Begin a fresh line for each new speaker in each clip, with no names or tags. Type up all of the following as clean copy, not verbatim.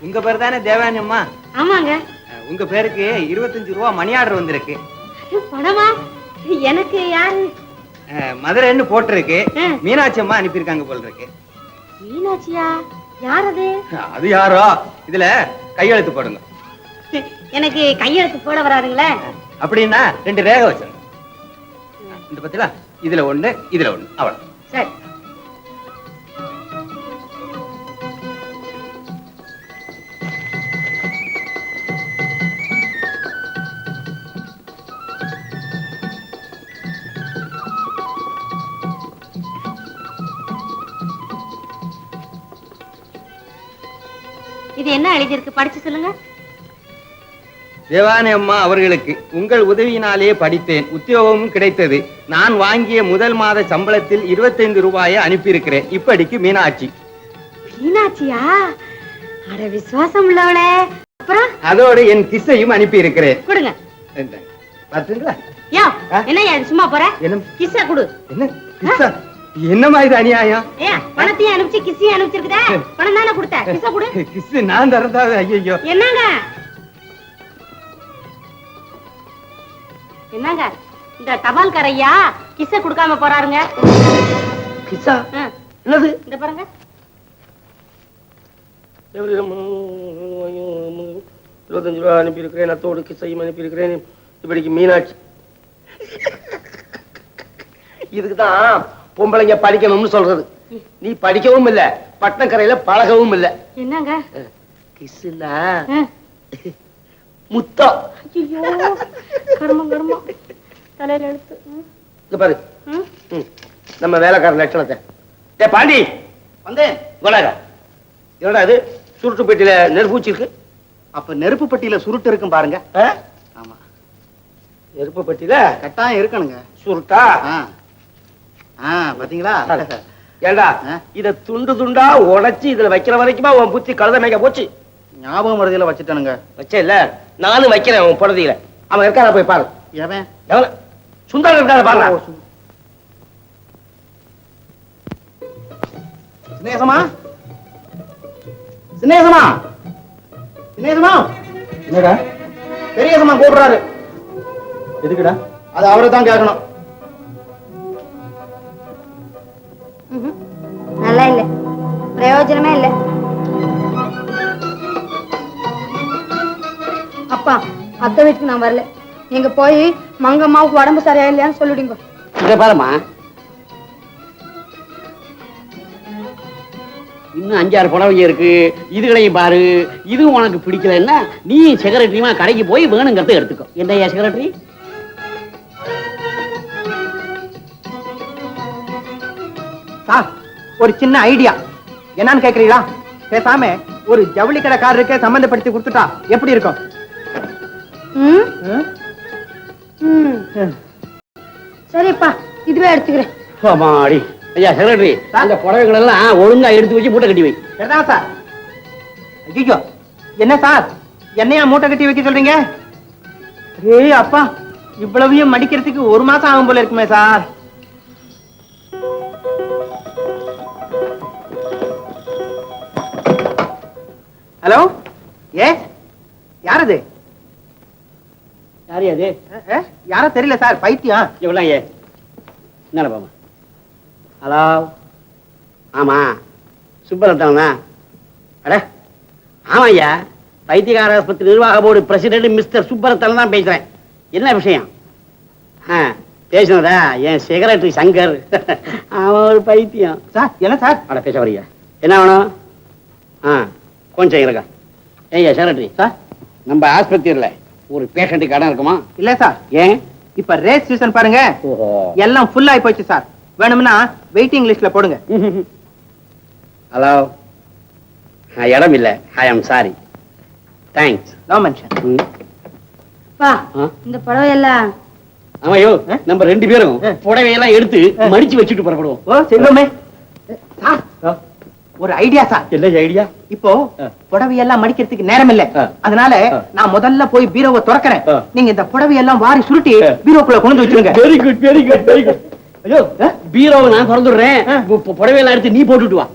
உங்க பேர் தானே தேவானி அம்மா?
ஆமாங்க.
உங்க பேருக்கு 25 ரூபா மணி ஆர்டர் வந்திருக்கு.
பணமா? எனக்கு யாரு?
மதுரைன்னு போட்டிருக்கு. மீனாட்சி அம்மா அனுப்பியிருக்காங்க போல இருக்கு.
மீனாட்சியா? யார் அது? அது
யாரோ இதுல கையெழுத்து போடுங்க.
எனக்கு கையெழுத்து போட வராதுங்களே.
அப்படின்னா 2 ரேகை வச்சுங்க. இந்த பத்தில இதுல ஒண்ணு இதுல ஒண்ணு அவ்வளவு.
சரி. இது என்ன எழுதியிருக்கு, படிச்சு சொல்லுங்க.
தேவானி அம்மா அவர்களுக்கு உங்கள் உதவியினாலே படித்தேன், உத்தியோகமும் கிடைத்தது. நான் வாங்கிய முதல் மாத சம்பளத்தில் 25 ரூபாயை அனுப்பியிருக்கிறேன். இப்படிக்கு மீனாட்சி.
மீனாட்சியா? அட விசுவாசம் உள்ளவளே. அப்புறம்
அதோடு என் கிஸ்ஸையும் அனுப்பி இருக்கிறேன்.
கொடுங்க.
பாத்தீங்களா?
யா, என்னையா சும்மா போற?
என்ன
கிஸ்ஸ கொடு.
என்ன கிஸ்ஸா? என்னமா இது அநியாயம்?
பணத்தையும் அனுப்பிச்சு கிஸ்ஸையும் அனுப்பிச்சிருக்கதே. பணம் தானே கொடுத்த, கிஸ்ஸ கொடு.
கிஸ் நான் தரதா? ஐயோ.
என்னங்க என்னங்க இந்த தபால்காரையா கிஸ்ஸ கொடுக்காம போறாருங்க.
கிஸ்ஸா? என்னது?
இந்த பாருங்க.
25 ரூபா அனுப்பி இருக்கிறேன். அத்தோடு கிஸ்ஸையும் அனுப்பி இருக்கிறேன். இப்படிக்கு மீனாட்சி. இதுக்குதான் பொம்பளைங்க படிக்கணும்னு சொல்றது. நீ படிக்கவும் இல்ல, பட்டணக்கரையில பழகவும் இல்ல.
என்னங்க
கிஸ்ல முத்தம்.
ஐயோ, கர்மம் கர்மம். தலையில எடுத்து
இங்க பாரு நம்ம வேலைக்கார லட்சணத்தை. ஏ பாண்டி வந்தேன். என்னடா இது சுருட்டு பெட்டியில நெருப்பு வச்சிருக்கு?
அப்ப நெருப்பு பெட்டியில சுருட்டு இருக்கும் பாருங்க.
ஆமா, நெருப்பு பெட்டியில
கட்டாயம் இருக்கணுங்க.
சுருட்டா?
பாத்தீங்களா?
ஏண்டா இத துண்டு துண்டா உடைச்சு இதுல வைக்கிற வரைக்குமா உன் புத்தி கழுத மேய்க்க போச்சு?
ஞாபகம் மருதியில வச்சுட்டானுங்க.
வச்ச இல்ல, நானும் வைக்கிறேன் உன் புடதியில. அவன் இருக்கான போய் பாரு.
எவன்?
சுந்தரம் இருக்காத பாரு.
சினேகமா, சினேகமா, சினேகமா. என்னடா? பெரியசமா கூப்பிடுறாரு. எதுக்குடா? அது அவரை தான் கேட்கணும்.
நல்லா இல்ல, பிரயோஜனமே இல்ல. அப்பா, அத்தை வீட்டுக்கு நான் வரல. நீங்க போய் மங்கம்மாவுக்கு உடம்பு சரியா இல்லையான்னு சொல்லிடுங்க.
இத பாருமா, இன்னும் 5-6 புடவைங்க இருக்கு. இதுகளையும் பாரு. இதுவும் உனக்கு பிடிக்கலன்னா நீ செக்ரட்டரியுமா கடைக்கு போய் வேணுங்கிறத எடுத்துக்கோ. என்னையா செக்ரட்டரி?
சார், ஒரு சின்ன ஐடியா. என்னன்னு கேக்குறீங்களா? பேசாம ஒரு ஜவுளி கடைக்காரருக்கு சம்பந்தப்படுத்தி கொடுத்துட்டா எப்படி இருக்கும்?
சரிப்பா, இதுவே எடுத்துக்கிறேன்.
ஆமாடி. ஐயா செக்ரட்டரி, அந்த புடவைகள் எல்லாம் ஒழுங்கா எடுத்து வச்சு மூட்டை கட்டி வை.
சார். ஐயோ, என்ன சார் என்னையா மூட்டை கட்டி வைக்க சொல்றீங்க? ஏய் அப்பா, இவ்வளவையும் மடிக்கிறதுக்கு 1 மாசம் ஆகும் போல இருக்குமே சார். ஹலோ, யாரது?
யாரு அது?
யாரும் தெரியல சார், பைத்தியம்.
இவ்வளவு என்ன பாமா? ஹலோ, ஆமா சுப்பரத்தனா? அட ஆமா ஐயா, பைத்தியகார ஆஸ்பத்திரி நிர்வாக போர்டு பிரசிடென்ட் மிஸ்டர் சுப்பரத்தன் தான் பேசுறேன். என்ன விஷயம்? பேசுனதா என் செக்ரட்டரி சங்கர். அவன் ஒரு பைத்தியம்
சார். என்ன சார்?
அட பேச வரையா, என்ன வேணும்? கொஞ்சம் இருக்கா. ஏய்யா செக்ரட்டரி சார், நம்ம ஆஸ்பத்திரியில ஒரு பேஷண்ட்டுக்கு இடம் இருக்குமா?
இல்ல சார்.
ஏன்?
இப்ப ரேஸ் சீசன் பாருங்க, எல்லாம் ஃபுல் ஆகி போச்சு சார். வேணும்னா வெயிட்டிங் லிஸ்ட்ல போடுங்க.
ஹலோ, இடம் இல்ல. ஐ am sorry. Thanks.
No mention.
பா, இந்த புடவை எல்லாம்
ஆமாயோ, நம்ம 2 பேரும் புடவையெல்லாம் எடுத்து மடிச்சு வச்சுட்டு புறப்படுவோம்.
ஓ செல்வமே சார், ஒரு ஐடியா சார்.
என்ன ஐடியா?
இப்போ புடவையெல்லாம் மடிக்கிறதுக்கு நேரம் இல்ல. அதனால நான் முதல்ல போய் பீரோவை திறக்கிறேன். நீங்க இந்த புடவையெல்லாம் வாரி சுருட்டி பீரோக்குள்ள கொண்டு வச்சிருங்க.
Very good, very good, very good. ஐயோ, பீரோவை நான் திறந்துடுறேன். புடவையெல்லாம் எடுத்து நீ போட்டுட்டு வா.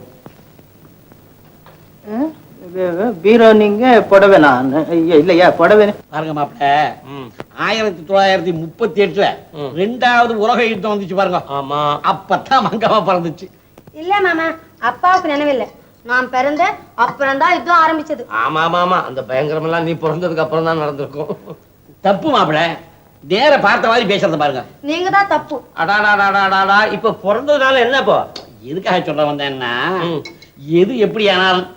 பீரோ நீங்க புடவை நான் இல்லையா புடவை
பாருங்க மாப்பிள்ள 1938 ரெண்டாவது உலக யுத்தம் வந்துச்சு பாருங்க.
ஆமா
அப்பதான் மங்கம்மா பிறந்துச்சு.
இல்ல மாமா, அப்பாவுக்கு நினைவில்லை. நான் பிறந்த அப்புறம் தான் யுத்தம் ஆரம்பிச்சது.
ஆமா ஆமா ஆமா அந்த பயங்கரம் எல்லாம் நீ பிறந்ததுக்கு அப்புறம் தான் நடந்திருக்கும்.
தப்பு மாப்பிள்ள, நேர பார்த்த மாதிரி பேசுறத பாருங்க.
நீங்க தான் தப்பு.
அடாடாடாடாடா இப்ப பிறந்ததுனால என்ன இப்போ?
எதுக்காக சொல்ல வந்தேன்னா, எது எப்படி ஆனாலும்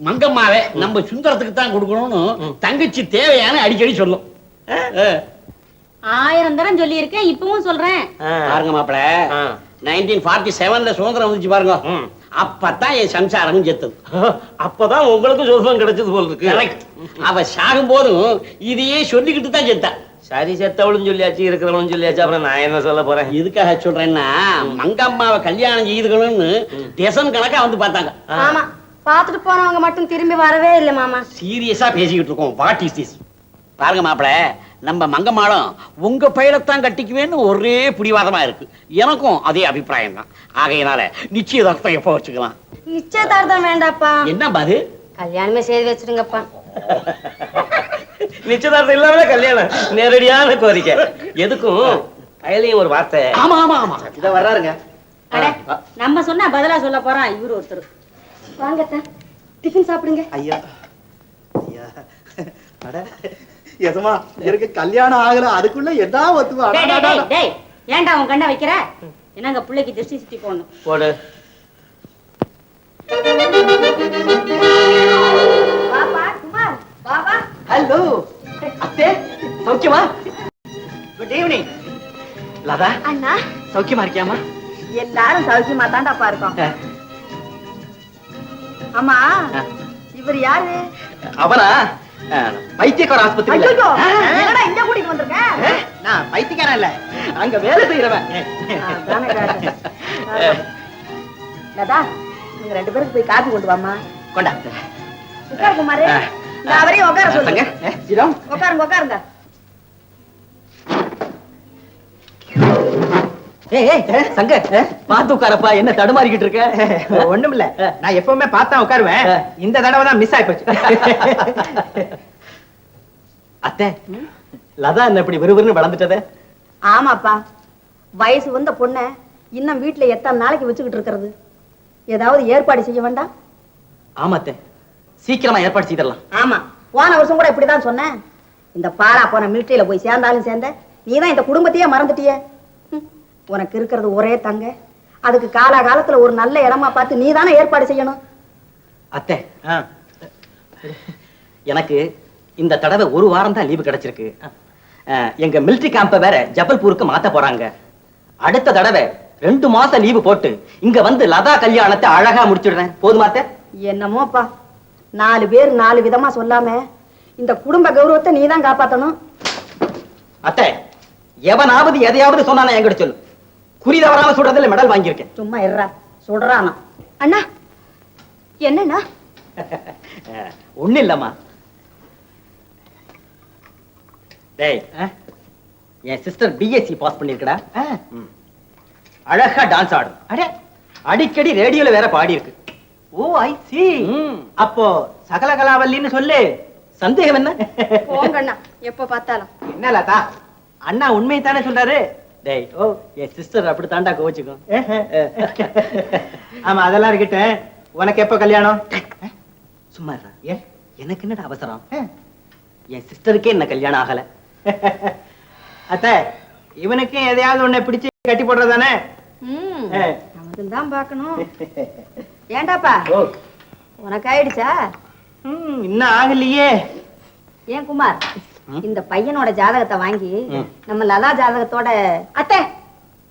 மங்கம்மாவே நம்ம சுந்தரத்துக்கு தான் கொடுக்கணும்னு தங்கச்சி தேவையான அடிக்கடி சொல்லும்.
1000 தரம் சொல்லி இருக்கேன், இப்பவும் சொல்றேன்.
பாருங்க மாப்பிள்ள, 1947 சுதந்திரம் வந்துச்சு பாருங்க. அப்பதான் என் சம்சாரமும் செத்தது.
அப்பதான் உங்களுக்கு சுதந்திரம் கிடைச்சது போல இருக்கு.
கரெக்ட். அவ சாகும் போதும் இதையே சொல்லிக்கிட்டு தான் செத்தா.
சரி செத்தவளும் சொல்லியாச்சு இருக்கிறவளும் சொல்லியாச்சு, அப்புறம் நான் என்ன சொல்ல போறேன்?
எதுக்காக சொல்றேன்னா, மங்கம்மாவை கல்யாணம் செய்துக்கணும்னு டெசன் கணக்கா வந்து பார்த்தாங்க.
ஆமா, பாத்துட்டு போனவங்க மட்டும் திரும்பி வரவே இல்லை மாமா.
சீரியஸா பேசிக்கிட்டு இருக்கோம். What is this? பாருங்க மாப்பிள, நம்ம மங்கம்மாளும் உங்க பயிலத்தான் கட்டிக்குவேன்னு ஒரே பிடிவாதமா இருக்கு. எனக்கும் அதே அபிப்பிராயம் தான். ஆகையினால நிச்சயதார்த்தம் எப்ப வச்சுக்கலாம்?
நிச்சயதார்த்தம் வேண்டாப்பா.
என்ன பாரு,
கல்யாணமே செய்து வச்சிருங்கப்பா.
நிச்சயதார்த்தம் இல்லாம கல்யாணம் நேரடியான கோரிக்கை. எதுக்கும் அயலையும் ஒரு வார்த்தை.
ஆமா ஆமா ஆமா,
இத வர்றாருங்க.
அட, நம்ம சொன்னா பதிலா சொல்ல போறான் இவரு ஒருத்தர். வாங்க டிஃபன் சாப்பிடுங்க.
ஐயா ஐயா, அட எசமா எனக்கு கல்யாணம் ஆகல, அதுக்குள்ள என்ன ஒத்துவா?
ஏன்டா உன் கண்ணை வைக்கிற? என்னங்க பிள்ளைக்கு திருஷ்டி சுத்தி போடணும்.
போடு.
பாப்பா குமார், பாபா.
ஹலோ அத்தே, சௌக்கியமா? Good evening. லதா,
அண்ணா,
சௌக்கியமா இருக்கியாமா?
எல்லாரும் சௌக்கியமா தாண்டாப்பா இருக்கோம். ஆமா, இவர் யாரு?
அவனா பைத்தியக்கார ஆஸ்பத்திரி.
என்னடா இங்க கூட்டிட்டு வந்திருக்க?
நான் பைத்தியக்காரன் இல்ல, அங்க வேலை செய்யறவன்.
லதா, நீங்க 2 பேருக்கு போய் காபி கொண்டு வாமா.
கொண்டா.
உட்காரு குமாரே, நான் அவரையும் உட்கார சொல்லுங்க.
சிரம்
உட்காருங்க உட்காருங்க.
சங்க பாத்து உட்காரப்பா, என்ன தடுமாறிக்கிட்டு இருக்க? ஒண்ணும் இல்ல, நான் எப்பவுமே பார்த்தா உட்காருவேன். இந்த தடவை தான் மிஸ் ஆயி போச்சு. அத்தை, லதா என்ன இப்படி விறுவிறுன்னு வளர்ந்துட்டதே?
ஆமாப்பா, வயசு வந்த பொண்ணை இன்னும் வீட்டுல எத்தனை நாளைக்கு வச்சுக்கிட்டு இருக்கிறது? ஏதாவது ஏற்பாடு செய்ய வேண்டாம்?
ஆமா அத்தை, சீக்கிரமா ஏற்பாடு செய்திடலாம்.
ஆமா, போன வருஷம் கூட இப்படிதான் சொன்னேன். இந்த பாரா போன மிலிட்டரியில போய் சேர்ந்தாலும் சேர்ந்த, நீதான் இந்த குடும்பத்தையே மறந்துட்டியே. உனக்கு இருக்கிறது ஒரே தங்க, அதுக்கு காலகாலத்துல ஒரு நல்ல இடமா பார்த்து நீ தானே ஏற்பாடு செய்யணும்.
அத்தை, எனக்கு இந்த தடவை 1 வாரம் தான் லீவு கிடைச்சிருக்கு. எங்க மிலிட்டரி கேம்ப வேற ஜபல்பூருக்கு மாத்த போறாங்க. அடுத்த தடவை 2 மாசம் லீவு போட்டு இங்க வந்து லதா கல்யாணத்தை அழகா முடிச்சிடுறேன். போதுமா அத்தை?
என்னமோப்பா, 4 பேர் 4 விதமா சொல்லாம இந்த குடும்ப கௌரவத்தை நீ தான் காப்பாத்தணும்.
அத்தை, எவனாவது எதையாவது சொன்னானா என்கிட்ட சொல்லு. குறி தவறாம சொல்றதுல மெடல் வாங்கியிருக்கேன்.
சும்மா இருறா, சொல்றானா? அண்ணா, என்னண்ணா?
ஒண்ணு இல்லம்மா. டேய், என் சிஸ்டர் பிஎஸ்சி பாஸ் பண்ணிருக்கடா. அழகா டான்ஸ் ஆடும். அடே, அடிக்கடி ரேடியோல வேற பாடி இருக்கு. ஓ ஐ சி. அப்போ சகல கலாவல்லின்னு சொல்லு. சந்தேகம் என்ன?
போங்கண்ணா, எப்ப பார்த்தாலும்.
என்ன லதா, அண்ணா உண்மையை தானே சொல்றாரு. டேய், ஓ என் சிஸ்டர் அப்படி தாண்டா கோச்சுக்கும். ஆமா, அதெல்லாம் இருக்கட்டும். உனக்கு எப்ப கல்யாணம்? சும்மா இருடா. எனக்கு என்னடா அவசரம்? என் சிஸ்டருக்கே என்ன கல்யாணம் ஆகல. அத்தை, இவனுக்கு எதையாவது ஒண்ணு பிடிச்சு கட்டி போடுறதானே?
தான் பாக்கணும். ஏண்டாப்பா, உனக்கு ஆயிடுச்சா?
இன்னும் ஆகலையே.
ஏன் குமார், இந்த பையனோட ஜாதகத்தை வாங்கி நம்ம லதா ஜாதகத்தோட. அத்தை,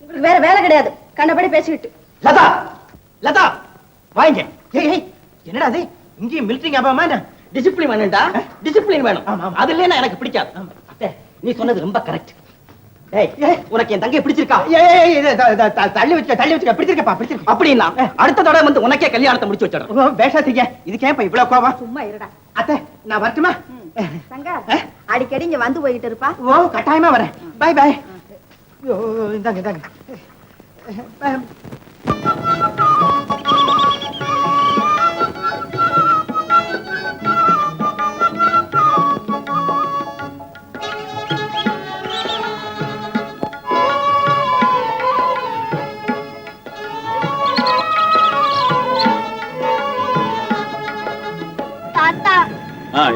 உங்களுக்கு வேற வேலை கிடையாது, கண்டபடி பேசிக்கிட்டு.
லதா, லதா வாங்க. என்னடா அது, இங்கேயும் மிலிட்டரி ஞாபகமா? டிசிப்ளின் வேணும்டா, டிசிப்ளின் வேணும். அது இல்லைன்னா எனக்கு பிடிக்காது. அத்தை, நீ சொன்னது ரொம்ப கரெக்ட். உனக்கு என் தங்கையை பிடிச்சிருக்கா? தள்ளி வச்சுக்க பிடிச்சிருக்கப்பா, பிடிச்சிருக்கா. அப்படின்னா அடுத்த தடவை வந்து உனக்கே கல்யாணத்தை முடிச்சு வச்சிடறோம். பேசாதீங்க, இதுக்கேப்பா இவ்வளவு கோவம்?
சும்மா இருடா.
அத்தை, நான் வரட்டுமா?
சங்கர், அடிக்கடி இங்க வந்து போயிட்டு இருப்பா.
ஓ, கட்டாயமா வரேன். Bye bye. இந்தாங்க இந்தாங்க.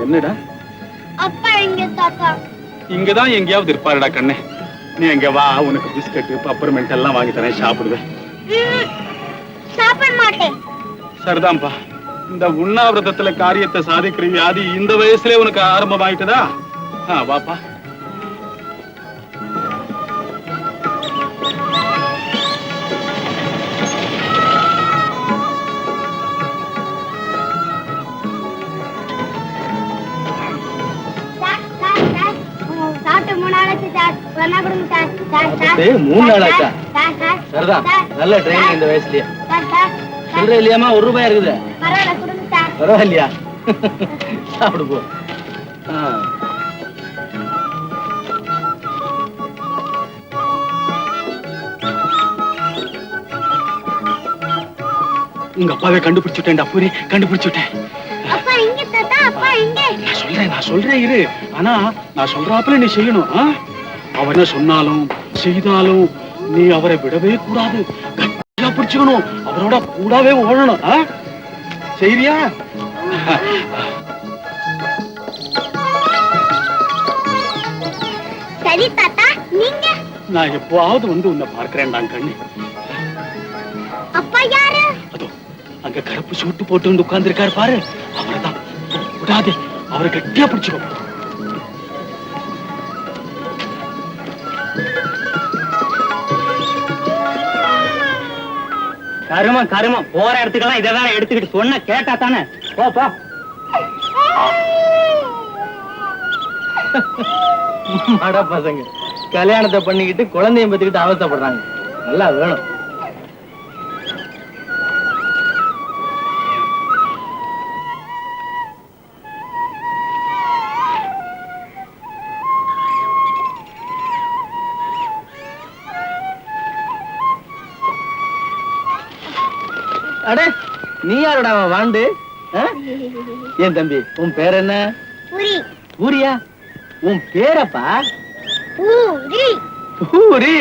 என்னடா?
அப்பா எங்க தாத்தா?
இங்கதான் எங்கேயாவது இருப்பாருடா கண்ணே. நீ எங்க வா, உனக்கு பிஸ்கட் பப்பர்மெண்ட் எல்லாம் வாங்கி தரேன், சாப்பிடுவேன்.
சாப்பிட மாட்டேன்.
சரிதான்ப்பா. இந்த உண்ணாவிரதத்துல காரியத்தை சாதிக்கிற வியாதி இந்த வயசுல உனக்கு ஆரம்பமாயிட்டதா? வாப்பா.
மூணு நாள் ஆச்சா? சரிதான், நல்ல ட்ரைனிங் இந்த வயசுலயே. சொல்ற இல்லையாமா, ₹1 இருக்குது. பரவாயில்லையா? சாப்பிடு போ.
உங்க அப்பாவை கண்டுபிடிச்சுட்டேன்டா பூரி, கண்டுபிடிச்சுட்டேன். நான் சொல்றேன் இரு. ஆனா நான் சொல்றாப்புல நீ செய்யணும். அவர் என்ன சொன்னாலும் செய்தாலும் நீ அவரை விடவே கூடாது. கட்டியா பிடிச்சுக்கணும், அவரோட கூடவே ஓடணும். செய்தியா?
சரி தாத்தா, நீங்க?
நான் எப்பவாவது வந்து உன்னை பார்க்கிறேன்டா கண்ணு.
அப்பா யாரு?
அதோ அங்க கருப்பு சூட்டு போட்டு வந்து உட்கார்ந்து இருக்காரு பாரு, அவர்தான். விடாதே, அவரை கட்டியா பிடிச்சுக்கோ.
கருமம் கருமம், போற இடத்துக்கெல்லாம் இதான் எடுத்துக்கிட்டு சொன்ன கேட்டா தானே. போ. அட பசங்க, கல்யாணத்தை பண்ணிக்கிட்டு குழந்தைய பத்திக்கிட்டு அவஸ்தைப்படுறாங்க. நல்லா வேணும். அட, நீ யாரோட வாண்டு? ஏன் தம்பி, உன் பேர் என்ன? பூரியா? உன் பேரப்பா? பூரி.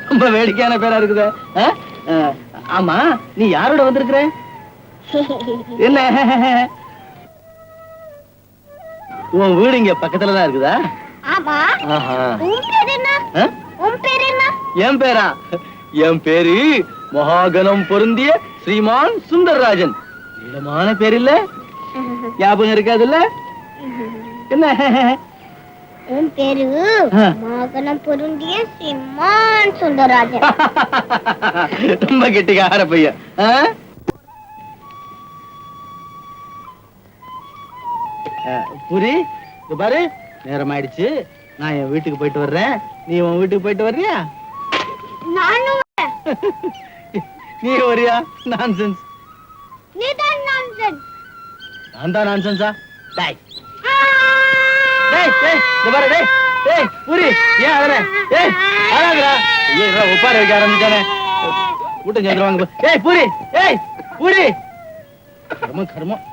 ரொம்ப வேடிக்கையான பேரா இருக்குது. ஆமா, நீ யாரோட வந்திருக்கிற? என்ன, உன் வீடு இங்க பக்கத்துலதான் இருக்குதா? என் பேரா? என் பேரு மகாகணம் பொருந்திய ஸ்ரீமான் சுந்தரராஜன். நீளமான பேர் இல்ல? ஞாபகம் இருக்காதுல்ல? என்ன
உன் பேரு? மகாகணம் பொருந்திய ஸ்ரீமான் சுந்தரராஜன்.
ரொம்ப கெட்டிக்கார பையன். புரி, பாரு, நேரம் ஆயிடுச்சு. நான் என் வீட்டுக்கு போயிட்டு வர்றேன், நீ உன் வீட்டுக்கு போயிட்டு வர்றியா?
நானும்.
நீ வரியா? நான்சென்ஸ்.
நீதான் நான்சென்ஸ்.
நான் தான் நான்சென்ஸா? டேய் டேய் டேய், இந்த பாரு. டேய் டேய், புரி, ஏன் அழற? டேய் அழறடா. ஐயோ, உட்கார வைக்க ஆரம்பிச்சானே, கூட்டம் சேர்ந்துருவாங்க. ஏய் புரி, ஏய் புரி. கர்மம் கர்மம்.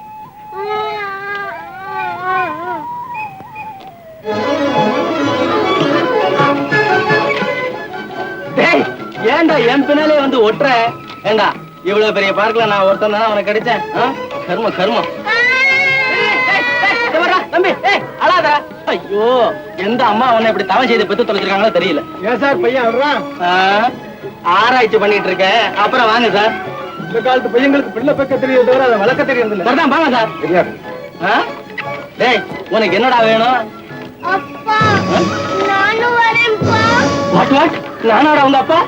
டேய், ஏன்டா என் பின்னாலே வந்து ஒட்டுற? ஏண்டா, இவ்வளவு பெரிய பார்க்கல நான் ஒருத்தன் தானே உனக்கு கிடைச்சேன்? கர்மம் கர்மம். தம்பி, அழாதா. ஐயோ, எந்த அம்மா உன்னை இப்படி தவம் செய்து பெத்து தொலைச்சிருக்காங்களோ தெரியல.
ஏன் சார் பையன் வர்றான்?
ஆராய்ச்சி பண்ணிட்டு இருக்கேன். அப்புறம் வாங்க சார்.
இந்த காலத்து பையங்களுக்கு பிள்ளை பக்க தெரியும் தவிர அதை வளர்க்க தெரியாது.
சரிதான், வாங்க சார்.
தெரியாது.
டேய், உனக்கு என்னடா வேணும்?
அப்பா, நானும் வரேன்ப்பா.
வாட்? நானாடா உங்க அப்பா?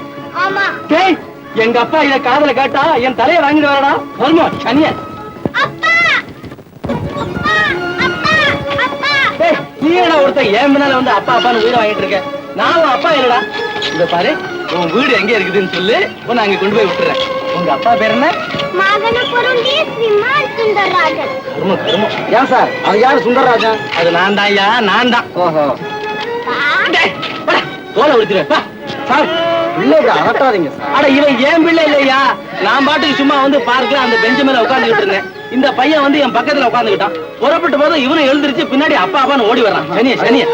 ஆமா.
டேய், எங்க அப்பா இத காதுல கேட்டா என் தலையை வாங்கிட்டு வரடா. வருமா சனிய?
அப்பா, அப்பா, அப்பா, அப்பா.
டேய், நீ என்ன ஒருத்தன் என் பின்னால வந்து அப்பா அப்பான்னு உயிரை வாங்கிட்டு இருக்க? நான் உன் அப்பா இல்லடா. இத பாரு, உன் வீடு எங்க இருக்குதுன்னு சொல்லு, உன்னை அங்க கொண்டு போய் விட்டுறேன். உங்க அப்பா பேர் என்ன?
மகாகணம் பொருந்திய ஸ்ரீமான் சுந்தரராஜன்.
கர்மம் கர்மம். ஏன் சார், அது யாரு சுந்தரராஜன்? அது நான் தான் ஐயா, நான் தான். ஓஹோ. தோலை உடுத்துறேன் சார். பிள்ளைகளை அகட்டாதீங்க சார். அட, இவன் ஏன் பிள்ளை இல்லையா? நான் பாட்டுக்கு சும்மா வந்து பார்க்கல அந்த பெஞ்சு மேல உட்காந்துக்கிட்டு இருந்தேன். இந்த பையன் வந்து என் பக்கத்துல உட்காந்துக்கிட்டான். புறப்பட்டு போதும் இவனும் எழுந்திருச்சு பின்னாடி அப்பா அப்பான்னு ஓடி வர்றான். சனிய சனிய.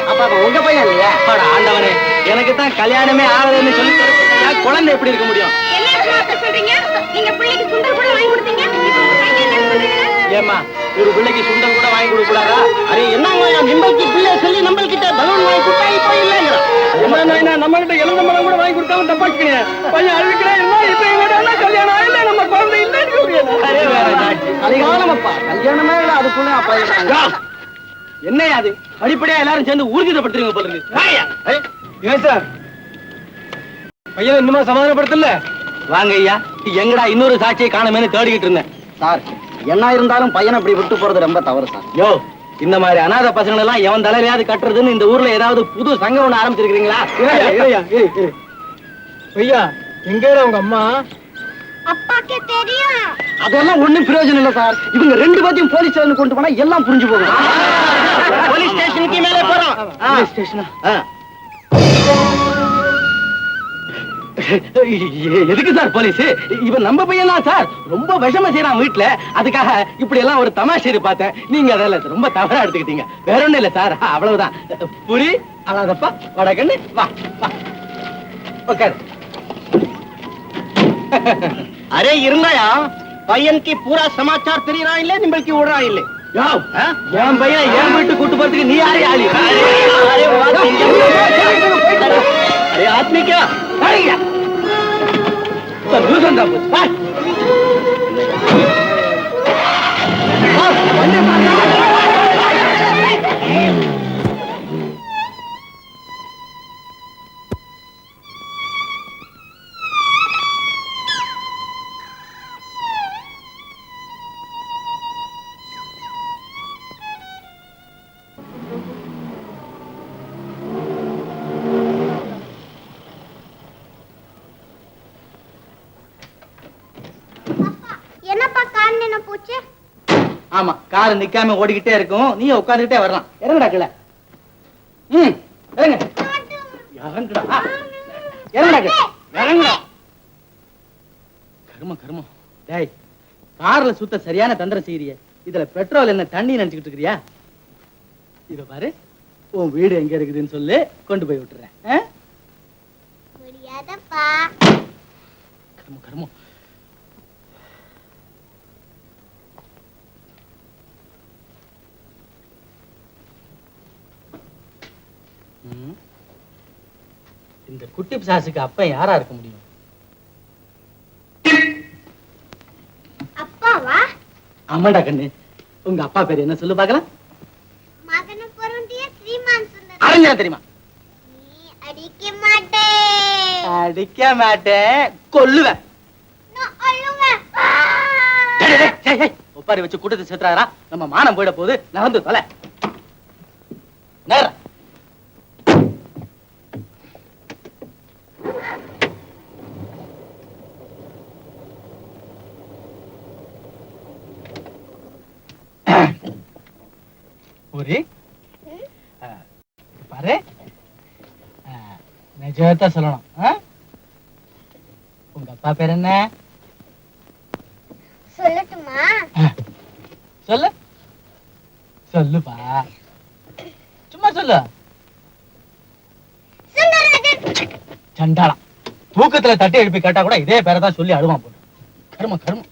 அப்பா உங்க பையன் இல்லையா? ஆண்டவனே, எனக்கு தான் கல்யாணமே ஆகுதுன்னு சொல்லி குழந்தை எப்படி இருக்க முடியும்?
என்னமா சொல்றீங்க? நீங்க பிள்ளைக்கு சுண்டல் கூட வாங்கி கொடுத்தீங்க. இப்போ உங்க பையன் என்ன சொல்றீங்க?
ஏமா ஒரு பிள்ளைக்கு சுண்டல் கூட வாங்கி கொடுக்க கூடாதா? அரே என்னங்க நிம்பளுக்கு பிள்ளை சொல்லி நம்ம கிட்ட பலூன் வாங்கி கொடுத்தா இப்போ இல்லைங்கிறா.
என்ன நம்ம கிட்ட எழுந்த மரம் கூட வாங்கி கொடுக்காம தப்பாச்சுக்கிறீங்க. பையன் அழுவிக்கிறேன் இப்ப இவட கல்யாணம் இல்ல நம்ம குழந்தை இல்லைன்னு
அரே வேற என்னாச்சு? கல்யாணமப்பா கல்யாணமே இல்ல அதுக்குள்ள அப்பா என்னையா அது? அடிப்படையா எல்லாரும் சேர்ந்து ஊர்ஜிதப்படுத்துறீங்க போல இருக்கு.
ஏன் சார் பையன் இன்னுமா சமாதானப்படுத்தல?
வாங்க ஐயா, எங்கடா இன்னொரு சாட்சியை காணமேன்னு தேடிக்கிட்டு இருந்தேன். சார் என்ன இருந்தாலும் பையனை அப்படி விட்டு போறது ரொம்ப தவறு சார். யோ இந்த மாதிரி அநாத பசங்க எல்லாம் எவன் தலையிலையாவது கட்டுறதுன்னு இந்த ஊர்ல ஏதாவது புது சங்கம் ஒண்ணு ஆரம்பிச்சிருக்கீங்களா?
ஐயா எங்கடா உங்க அம்மா?
அப்பாக்கு தெரியும்.
அதெல்லாம் ஒண்ணும் பிரயோஜனம் இல்ல சார். இவங்க ரெண்டு பேத்தையும் போலீஸ் ஸ்டேஷன் கொண்டு போனா எல்லாம் புரிஞ்சு போகும். போலீஸ் ஸ்டேஷனுக்கு மேலே போறோம். போலீஸ் ஸ்டேஷனா? எதுக்கு சார் போலீஸ்? இவன் நம்ம பையன் தான் சார். ரொம்ப விஷம செய்யறான் வீட்டுல. அதுக்காக இப்படி எல்லாம் ஒரு தமாஷை பார்த்தேன். நீங்க அதெல்லாம் ரொம்ப தவறா எடுத்துக்கிட்டீங்க. வேற ஒண்ணும் இல்ல சார், அவ்வளவுதான். புரி அழாதப்பா வடகண்ணு வா வா உட்காரு. அரே இருந்தாயா பையன் की पूरा समाचार தெரிய रहा இல்ல நிம்பளுக்கு ஓடுறா இல்ல? என் பையன் என் வீட்டு கூட்டு போறதுக்கு நீ யாரு ஆளி? அரே ஆத்மி क्या
என்னப்பா கார் நின்னு போச்சு?
ஆமா கார் நிக்காம ஓடிக்கிட்டே இருக்கும். நீ உட்கார்ந்துட்டே வரலாம். இறங்குடா கீழே. இறங்க இறங்குடா இறங்குடா கீழே. இறங்குடா. கர்மம் கர்மம். டேய் கார்ல சுத்த சரியான தந்திரம் செய்யறிய. இதுல பெட்ரோல் என்ன தண்ணி நினைச்சுக்கிட்டு இருக்கிறியா? இத பாரு, உன் வீடு எங்க இருக்குதுன்னு சொல்லு, கொண்டு போய் விட்டுறேன்.
முடியாதப்பா.
கர்மம் கர்மம். இந்த குட்டி பிசாசுக்கு அப்ப யாரா இருக்க முடியும்?
அப்பாவா?
ஆமாடா கண்ணு. உங்க அப்பா பேர் என்ன சொல்லு பாக்கலாம்?
மகன பொருந்திய ஸ்ரீமான் சுந்தரம்.
அறிஞா தெரியுமா?
நீ அடிக்க மாட்டே.
அடிக்க மாட்டேன், கொல்லுவேன்.
நான் அழுவேன்.
ஒப்பாரி வச்சு கூட்டத்தை சேர்த்துறாரா? நம்ம மானம் போயிட போகுது. நகர்ந்து தொலை. நேர பூரி பாரு, நிஜத்தை சொல்லணும். உங்க அப்பா பேர் என்ன?
சொல்லட்டுமா?
சொல்லு சொல்லுப்பா, சும்மா சொல்லு.
சுந்தரராஜன்.
சண்டாளம். தூக்கத்துல தட்டி எழுப்பி கேட்டா கூட இதே பேரை தான் சொல்லி அழுவான் போட்டு. கர்ம கர்மம்.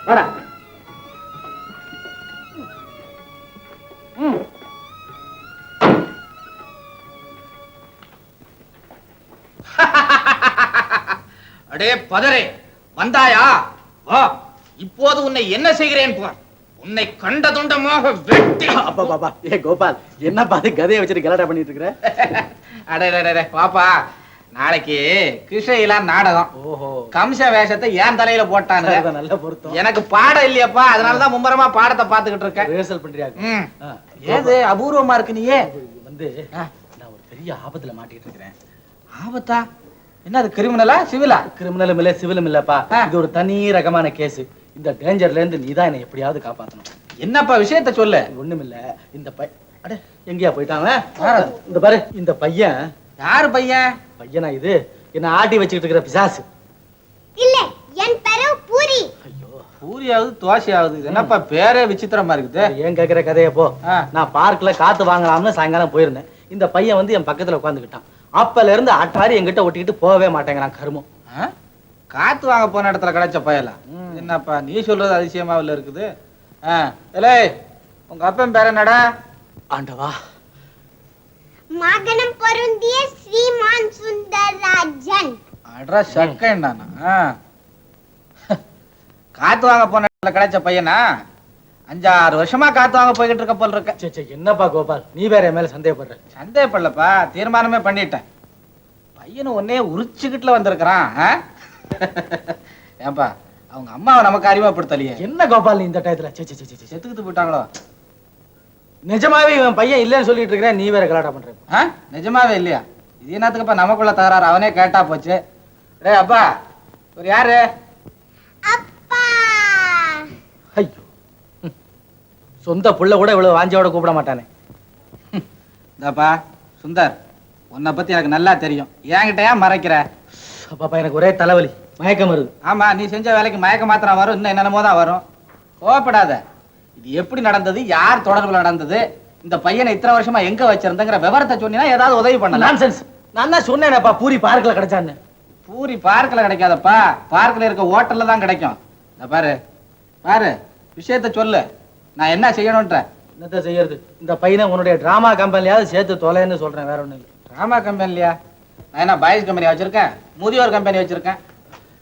வாடா.
அடே பதரே, வந்தாயா? வா, இப்போது உன்னை என்ன செய்கிறேன் பார். உன்னை கண்ட துண்டமாக வெட்டி.
அப்பா பாப்பா, ஏ கோபால், என்ன பாத்து கதையை வச்சுட்டு கலாட்டா பண்ணிட்டு இருக்கிற?
அடே பாப்பா, நாளைக்கு கிருஷ்ணகிரியில நாடகம்.
ஓஹோ,
கம்ச வேஷத்தை ஏன் தலையில போட்டானு.
நல்ல பொருத்தம்.
எனக்கு பாடம் இல்லையப்பா, அதனாலதான் மும்மரமா பாடத்தை பாத்துக்கிட்டு இருக்கேன்.
ரிஹர்சல் பண்றியா?
ஏது அபூர்வமா இருக்கு? நீயே
வந்து நான் ஒரு பெரிய ஆபத்துல மாட்டிட்டு இருக்கிறேன்.
ஆபத்தா? என்ன அது, கிரிமினலா சிவிலா?
கிரிமினலும் இல்ல சிவிலும் இல்லப்பா. இது ஒரு தனி ரகமான கேஸ். இந்த டேஞ்சர்ல இருந்து நீதான் என்னை எப்படியாவது காப்பாத்தணும்.
என்னப்பா விஷயத்த சொல்லு.
ஒண்ணுமில்ல, இந்த அடே எங்கேயா போயிட்டாங்க?
யார் அது?
இந்த பாரு, இந்த பையன்
யாரு பையன்?
பையனா இது என்ன ஆட்டி வச்சுக்கிட்டு இருக்கிற பிசாசு.
இல்ல என் பேரு பூரி.
ஐயோ,
பூரியாவது தோசையாவது, இது என்னப்பா பேரே விசித்திரமா இருக்குது.
ஏன் கேக்குற கதையை போ.
ஆ.
நான் பார்க்ல காத்து வாங்கலாம்னு சாயங்காலம் போயிருந்தேன். இந்த பையன் வந்து என் பக்கத்துல உட்காந்துக்கிட்டான். அப்பல இருந்து அட்டாரி என்கிட்ட ஒட்டிக்கிட்டு போகவே மாட்டேங்கிறான் கருமம்.
ஆ? காத்து வாங்க போன இடத்துல கிடைச்ச பயலா? என்னப்பா நீ சொல்றது அதிசயமாவில் இருக்குது. ஏலே, உங்க அப்பன் பேர் என்னடா?
ஆண்டவா,
மகனம் பொருந்திய ஸ்ரீமான் சுந்தரராஜன்.
அட்ரா சக்கேண்டானா? காத்து வாங்க போன இடத்துல கிடைச்ச பையனா? 5-6 வருஷமா காத்து வாங்க போய்கிட்டு இருக்க போல இருக்க.
சே, என்னப்பா கோபால், நீ வேற என் மேல சந்தேகப்படுற?
சந்தேகப்படலப்பா, தீர்மானமே பண்ணிட்டேன். பையனு ஒன்னே உரிச்சுக்கிட்டுல வந்திருக்கிறான். ஏன்பா அவங்க அம்மாவை நமக்கு அறிமுகப்படுத்தலையே?
என்ன கோபால் நீ இந்த டயத்துல? சே,
செத்துக்கிட்டு போயிட்டாங்களோ?
நிஜமாவே இவன் பையன் இல்லைன்னு சொல்லிட்டு இருக்கிறேன், நீ வேற கலாட்டா பண்ற.
நிஜமாவே இல்லையா? இது என்னத்துக்குப்பா நமக்குள்ள தகராறு? அவனே கேட்டா போச்சு. டேய் அப்பா, ஒரு யாரு?
அப்பா.
ஐயோ, சொந்த புள்ள கூட இவ்வளவு வாஞ்சியோட கூப்பிட மாட்டானே.
இந்தாப்பா சுந்தர், உன்னை பத்தி எனக்கு நல்லா தெரியும். என்கிட்ட ஏன் மறைக்கிற?
அப்பாப்பா, எனக்கு ஒரே தலைவலி, மயக்கம் வருது.
ஆமா, நீ செஞ்ச வேலைக்கு மயக்க மாத்திரம் வரும், இன்னும் என்னென்னமோ தான் வரும். கோவப்படாத. இது எப்படி நடந்தது, யார் தொடர்புல நடந்தது, இந்த பையனை இத்தனை வருஷமா எங்க வச்சிருந்தங்கிற விவரத்தை சொன்னீங்கன்னா ஏதாவது உதவி பண்ணலாம்.
நான்சென்ஸ். நான் தான் சொன்னேனேப்பா, பூரி பார்க்ல கிடைச்சான்னு.
பூரி பார்க்கல கிடைக்காதப்பா, பார்க்கல இருக்க ஹோட்டல்ல தான் கிடைக்கும். இந்த பாரு பாரு, விஷயத்த சொல்லு, நான் என்ன செய்யணும்ன்ற.
என்னத்த செய்யறது? இந்த பையனை உன்னுடைய டிராமா கம்பெனியாவது சேர்த்து தொலைன்னு சொல்றேன், வேற ஒண்ணும் இல்லை.
ராமா கம்பெனிலையா? நான் என்ன பாய்ஸ் கம்பெனி வச்சிருக்கேன், முதியோர் கம்பெனி வச்சிருக்கேன்.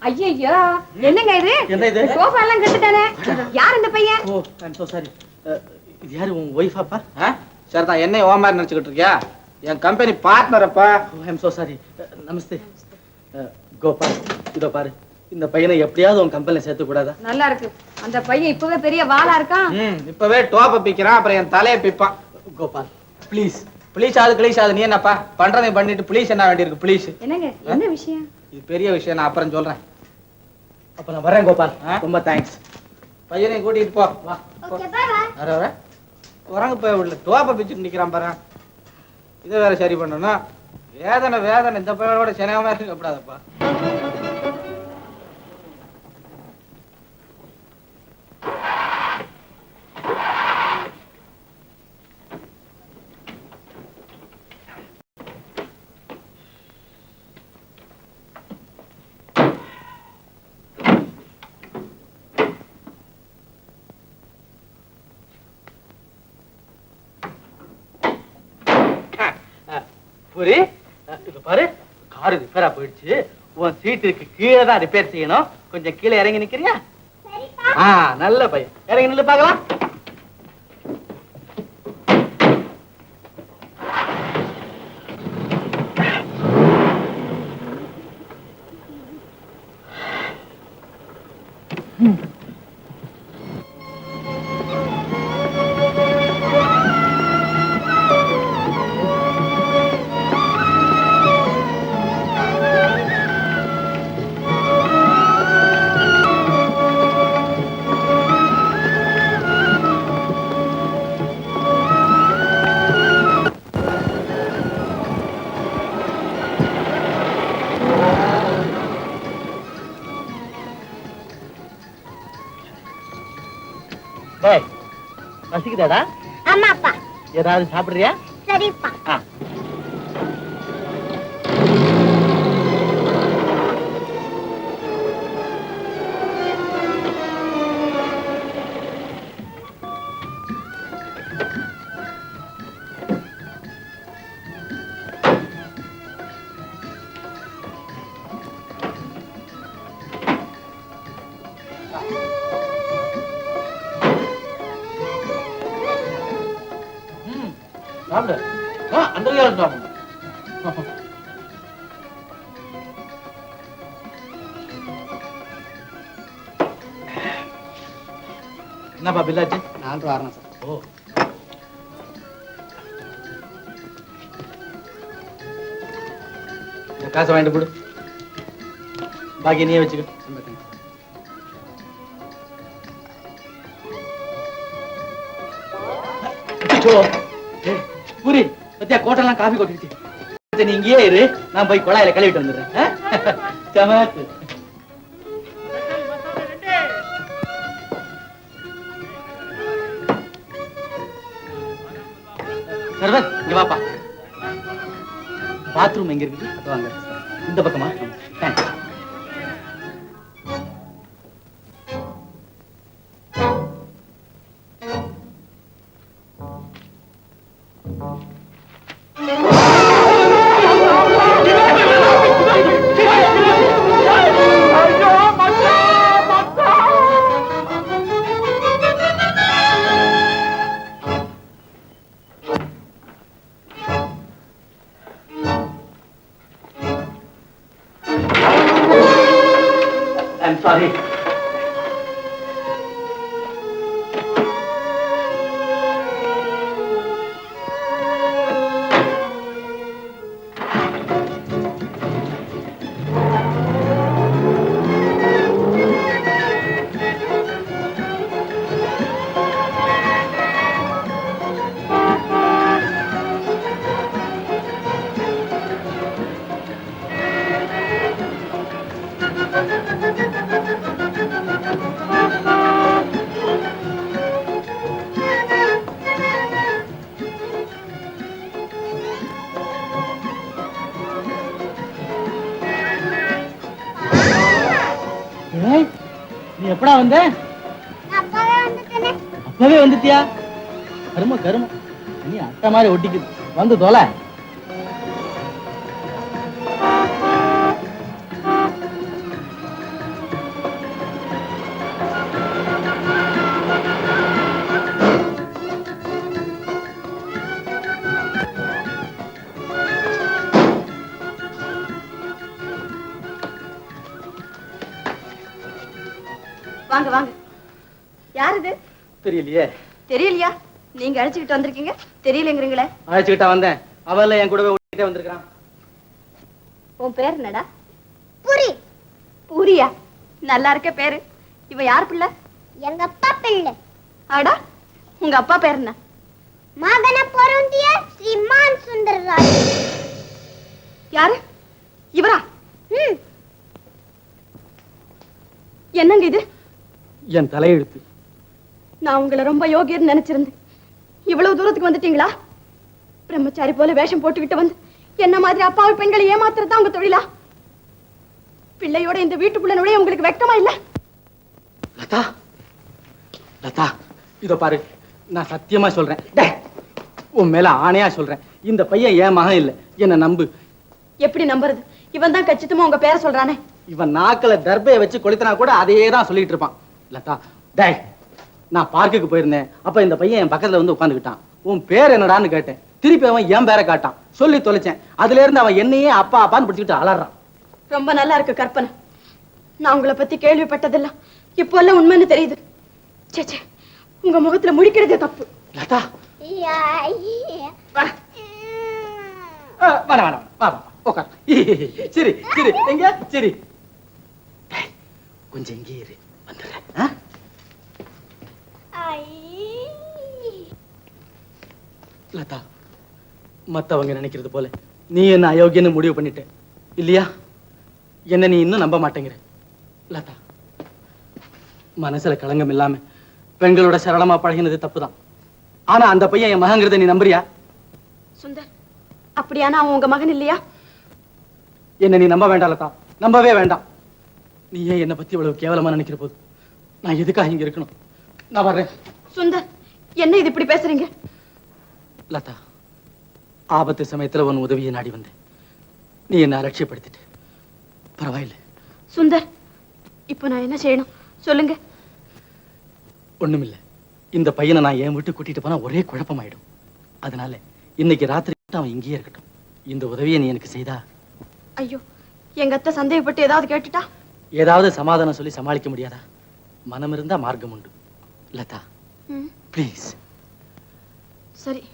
ஐயோ, என்னங்க இது?
என்ன இது?
சோஃபா எல்லாம் கட்டுட்டானே. யார் இந்த பையன்?
ஓ, ஐம் சோ சாரி. இது யாரு, உன் ஒய்ஃபாப்பா?
சரி தான், என்னை ஓ மாதிரி நினைச்சுக்கிட்டு இருக்கியா? என் கம்பெனி பார்ட்னரப்பா.
I'm so sorry. நமஸ்தே. கோபால், இதோ பாரு, இந்த பையனை எப்படியாவது உன் கம்பெனில சேர்த்து கூடாதா?
நல்லா இருக்கு. அந்த பையன் இப்பவே பெரிய வாளா இருக்கான்.
இப்பவே டோப்ப பிக்கிறான், அப்புறம் என் தலையை பிப்பான்.
கோபால் ப்ளீஸ்.
ப்ளீஸ் ஆகுது ப்ளீஸ் ஆகுது, நீ என்னப்பா பண்றதை பண்ணிட்டு ப்ளீஸ் என்ன வேண்டியிருக்கு? ப்ளீஸ்.
என்னங்க, என்ன விஷயம்?
இது பெரிய விஷயம், நான் அப்புறம் சொல்றேன்.
அப்ப நான் வரேன் கோபால், ரொம்ப தேங்க்ஸ்.
பையனையும் கூட்டிட்டு போ. வா போ.
Okay bye bye.
வர வர குரங்கு போய் உள்ள டோப்ப பிச்சுட்டு நிக்கிறான் பாரு. இதை வேற சரி பண்ணணும். வேதனை வேதனை, இந்த பையனோட சினகமா இருக்கப்படாதப்பா.
பூரி, இது பாரு, காரு ரிப்பேரா போயிடுச்சு. உன் சீட்டுக்கு கீழே தான் ரிப்பேர் செய்யணும். கொஞ்சம் கீழே இறங்கி நிக்கிறியா? நல்ல பையன், இறங்கி நில்லு பார்க்கலாம். பசிக்குதாடா?
ஆமாப்பா.
ஏதாவது சாப்பிடுறியா?
சரிப்பா.
சாப்பிடு. அந்த சாப்பிடு. என்னப்பா பில்லாச்சு?
4 வரணும் சார்.
ஓ, இந்த காசை வாங்கிட்டு போடு, பாக்கி நீயே வச்சுக்க. பூரி பத்தியா கோட்டெல்லாம் காஃபி கொட்டிடுச்சு. நீ இங்கேயே இரு, நான் போய் குழாயில கழுவிட்டு வந்துடுறேன். சமத்து. சர்வர் இங்க வாப்பா. பாத்ரூம் எங்க இருக்குது? அது வாங்க. இந்த பக்கமா? தேங்க்ஸ். I'm sorry. நீ எப்படா வந்த?
அப்பவே வந்துட்டேனே.
அப்பவே வந்துட்டியா? கரும கரும, நீ அட்டை மாதிரி ஒட்டிக்குது. வந்து தொலை.
வாங்க வாங்க. யார் இது?
தெரியலையே.
தெரியலையா? நீங்க அழைச்சுக்கிட்டு வந்திருக்கீங்க, தெரியலங்கிறீங்களே.
அழைச்சுக்கிட்டா வந்தேன். அவள என் கூடவே ஓட்டிட்டே வந்திருக்கான்.
உன் பேர் என்னடா?
புரி.
பூரியா? நல்லா இருக்க பேரு. இவ யார் பிள்ளை?
எங்க அப்பா பிள்ளை.
ஆடா, உங்க அப்பா பேர் என்ன?
மகன பொருந்திய ஸ்ரீமான் சுந்தரராஜன்.
யாரு? இவரா?
ம்.
என்னங்க இது?
என் தலையெழுத்து.
நான் உங்களை ரொம்ப யோகியர்னு நினைச்சிருந்தேன். இவ்வளவு தூரத்துக்கு வந்துட்டீங்களா? பிரம்மச்சாரி போல வேஷம் போட்டுக்கிட்டு வந்து என்ன மாதிரி அப்பாவி பெண்களை ஏமாத்துறதா உங்க தொழிலா? பிள்ளையோட இந்த வீட்டுக்குள்ள நுழைய உங்களுக்கு வெட்கமா இல்ல?
லதா, லதா, இதோ பாரு, நான் சத்தியமா சொல்றேன். டேய், உன் மேல ஆணையா சொல்றேன், இந்த பையன் என் மகன் இல்ல. என்ன நம்பு.
எப்படி நம்புறது? இவன் தான் கச்சிதமா உங்க பேரை சொல்றானே.
இவன் நாக்கல தர்பையை வச்சு கொளுத்தினா கூட அதையே தான் சொல்லிட்டு இருப்பான். லதா, டேய், நான் பார்க்குக்கு போயிருந்தேன். அப்ப இந்த பையன் என் பக்கத்துல வந்து உட்கார்ந்துக்கிட்டான். உன் பேர் என்னடான்னு கேட்டேன். திருப்பி அவன் என் பேரை காட்டான். சொல்லி தொலைச்சேன். அதுல இருந்து அவன் என்னையே அப்பா அப்பான்னு பிடிச்சிக்கிட்டு அலறான்.
ரொம்ப நல்லா இருக்கு கற்பனை. நான் உங்களை பத்தி கேள்விப்பட்டதெல்லாம் இப்போ எல்லாம் உண்மைன்னு தெரியுது. சேச்சே, உங்க முகத்துல முழிக்கிறதே தப்பு.
லதா,
யா,
வா. வா, வா, வா, வா, உட்கார். சரி சரி, எங்க சரி. டேய், கொஞ்சம் இங்கே இரு, வந்துடுறேன். ஆ?
ஐ.
லதா, மத்தவங்க நினைக்கிறது போல நீ என்ன அயோக்கியன்னு முடிவு பண்ணிட்ட இல்லையா? என்ன நீ இன்னும் நம்ப மாட்டேங்கிற. லதா, மனசுல களங்கம் இல்லாம பெண்களோட சரளமா பழகினது தப்புதான். ஆனா அந்த பையன் என் மகங்கிறத நீ நம்புறியா?
சுந்தர், அப்படியானா அவன் உங்க மகன் இல்லையா?
என்ன நீ நம்ப வேண்டாம் லதா, நம்பவே வேண்டாம். நீ ஏன் என்னை பத்தி இவ்வளவு கேவலமா நினைக்கிற போது நான் எதுக்காக இங்க இருக்கணும்? நான் வர்றேன்.
சுந்தர், என்ன இது இப்படி பேசுறீங்க?
லதா, ஆபத்து சமயத்துல உன் உதவியை நாடி வந்தேன். நீ என்ன அலட்சியப்படுத்திட்டு. பரவாயில்லை.
சுந்தர், இப்போ நான் என்ன செய்யணும் சொல்லுங்க.
ஒண்ணுமில்லை. இந்த பையனை நான் என் வீட்டு கூட்டிட்டு போனா ஒரே குழப்பமாயிடும். அதனால இன்னைக்கு ராத்திரி அவன் இங்கேயே இருக்கட்டும். இந்த உதவியை நீ எனக்கு செய்தா?
ஐயோ, எங்க அத்தை சந்தேகப்பட்டு ஏதாவது கேட்டுட்டா?
ஏதாவது சமாதானம் சொல்லி சமாளிக்க முடியாதா? மனம் இருந்தா மார்க்கம் உண்டு. லதா, ப்ளீஸ்.
சரி.